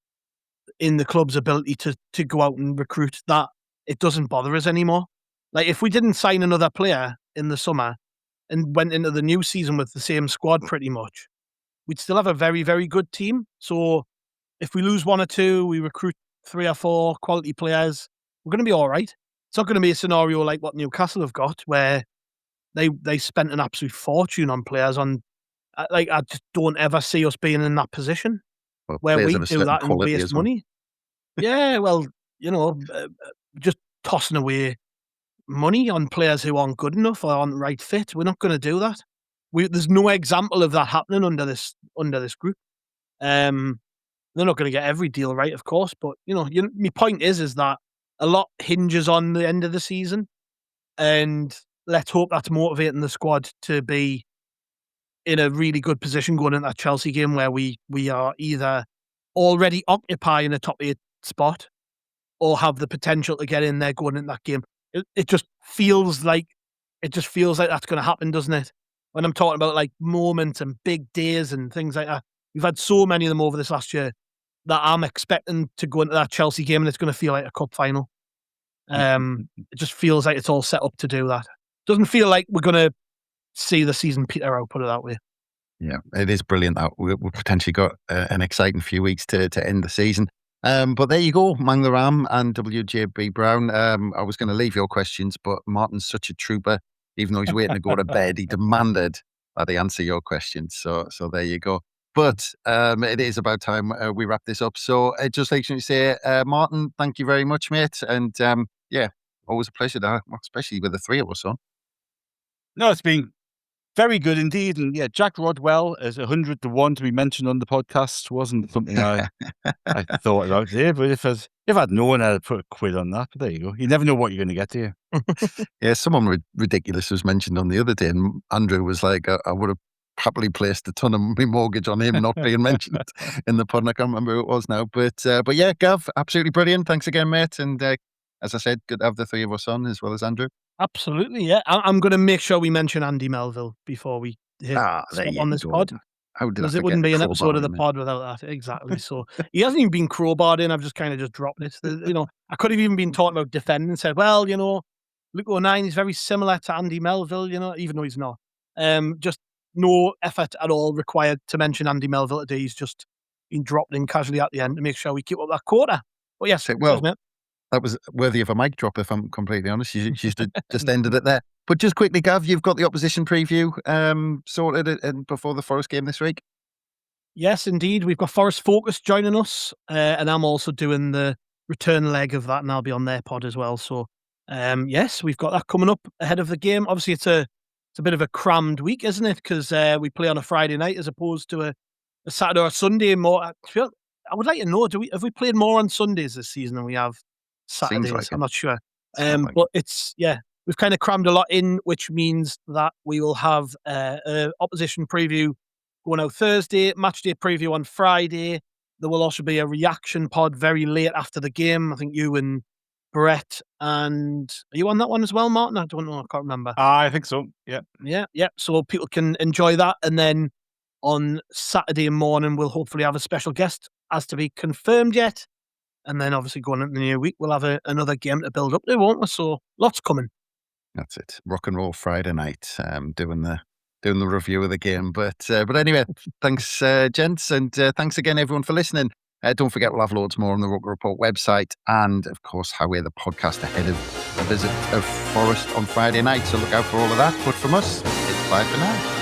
in the club's ability to go out and recruit that it doesn't bother us anymore. Like, if we didn't sign another player in the summer and went into the new season with the same squad pretty much, we'd still have a very, very good team. So if we lose one or two, we recruit 3 or 4 quality players, we're going to be all right. It's not going to be a scenario like what Newcastle have got, where they spent an absolute fortune on players. I just don't ever see us being in that position where we do that and waste money. Yeah, well, just tossing away money on players who aren't good enough or aren't right fit. We're not going to do that. There's no example of that happening under this group. They're not going to get every deal right, of course, but my point is that a lot hinges on the end of the season, and let's hope that's motivating the squad to be in a really good position going into that Chelsea game, where we are either already occupying a top 8 spot or have the potential to get in there going into that game. It just feels like that's going to happen, doesn't it? When I'm talking about like moments and big days and things like that, we've had so many of them over this last year that I'm expecting to go into that Chelsea game and it's going to feel like a cup final. It just feels like it's all set up to do that. Doesn't feel like we're going to see the season peter out, put it that way. Yeah, it is brilliant that we've potentially got an exciting few weeks to end the season. But there you go, Mang the Ram and WJB Brown. I was going to leave your questions, but Martin's such a trooper. Even though he's waiting to go to bed, he demanded that he answer your questions. So there you go. But it is about time we wrap this up. So just like you say, Martin, thank you very much, mate. And yeah, always a pleasure to, especially with the 3 of us on. No, it's been very good indeed. And yeah, Jack Rodwell as 100 to 1 to be mentioned on the podcast wasn't something I thought about there. But if I'd known, I'd put a quid on that. But there you go. You never know what you're going to get, do you? Yeah, someone ridiculous was mentioned on the other day, and Andrew was like, I would have happily placed a ton of my mortgage on him not being mentioned in the pod. I can't remember who it was now. But yeah, Gav, absolutely brilliant. Thanks again, mate. And as I said, good to have the 3 of us on as well as Andrew. Absolutely, yeah. I'm going to make sure we mention Andy Melville before we hit on this pod. Because it wouldn't be an episode of the pod without that. Exactly. So he hasn't even been crowbarred in. I've just kind of just dropped it. I could have even been talking about defending and said, well, Luke O'Nien is very similar to Andy Melville, even though he's not. Just no effort at all required to mention Andy Melville today. He's just been dropped in casually at the end to make sure we keep up that quota. But yes, that was worthy of a mic drop, if I'm completely honest. You just ended it there. But just quickly, Gav, you've got the opposition preview sorted before the Forest game this week? Yes, indeed. We've got Forest Focus joining us, and I'm also doing the return leg of that, and I'll be on their pod as well. So, yes, we've got that coming up ahead of the game. Obviously, it's a bit of a crammed week, isn't it? Because we play on a Friday night as opposed to a Saturday or Sunday. More, I would like to know, have we played more on Sundays this season than we have Saturdays? Like I'm not sure. But it's, we've kind of crammed a lot in, which means that we will have an opposition preview going out Thursday, match day preview on Friday. There will also be a reaction pod very late after the game. I think you and Brett, and are you on that one as well, Martin? I don't know. I can't remember. I think so. Yeah. Yeah. So people can enjoy that. And then on Saturday morning, we'll hopefully have a special guest, as to be confirmed yet. And then obviously going into the new week, we'll have another game to build up to, won't we? So lots coming. That's it. Rock and roll Friday night, doing the review of the game. But anyway, thanks, gents. And thanks again, everyone, for listening. Don't forget, we'll have loads more on the Roker Report website. And, of course, Haway, the podcast, ahead of the visit of Forest on Friday night. So look out for all of that. But from us, it's bye for now.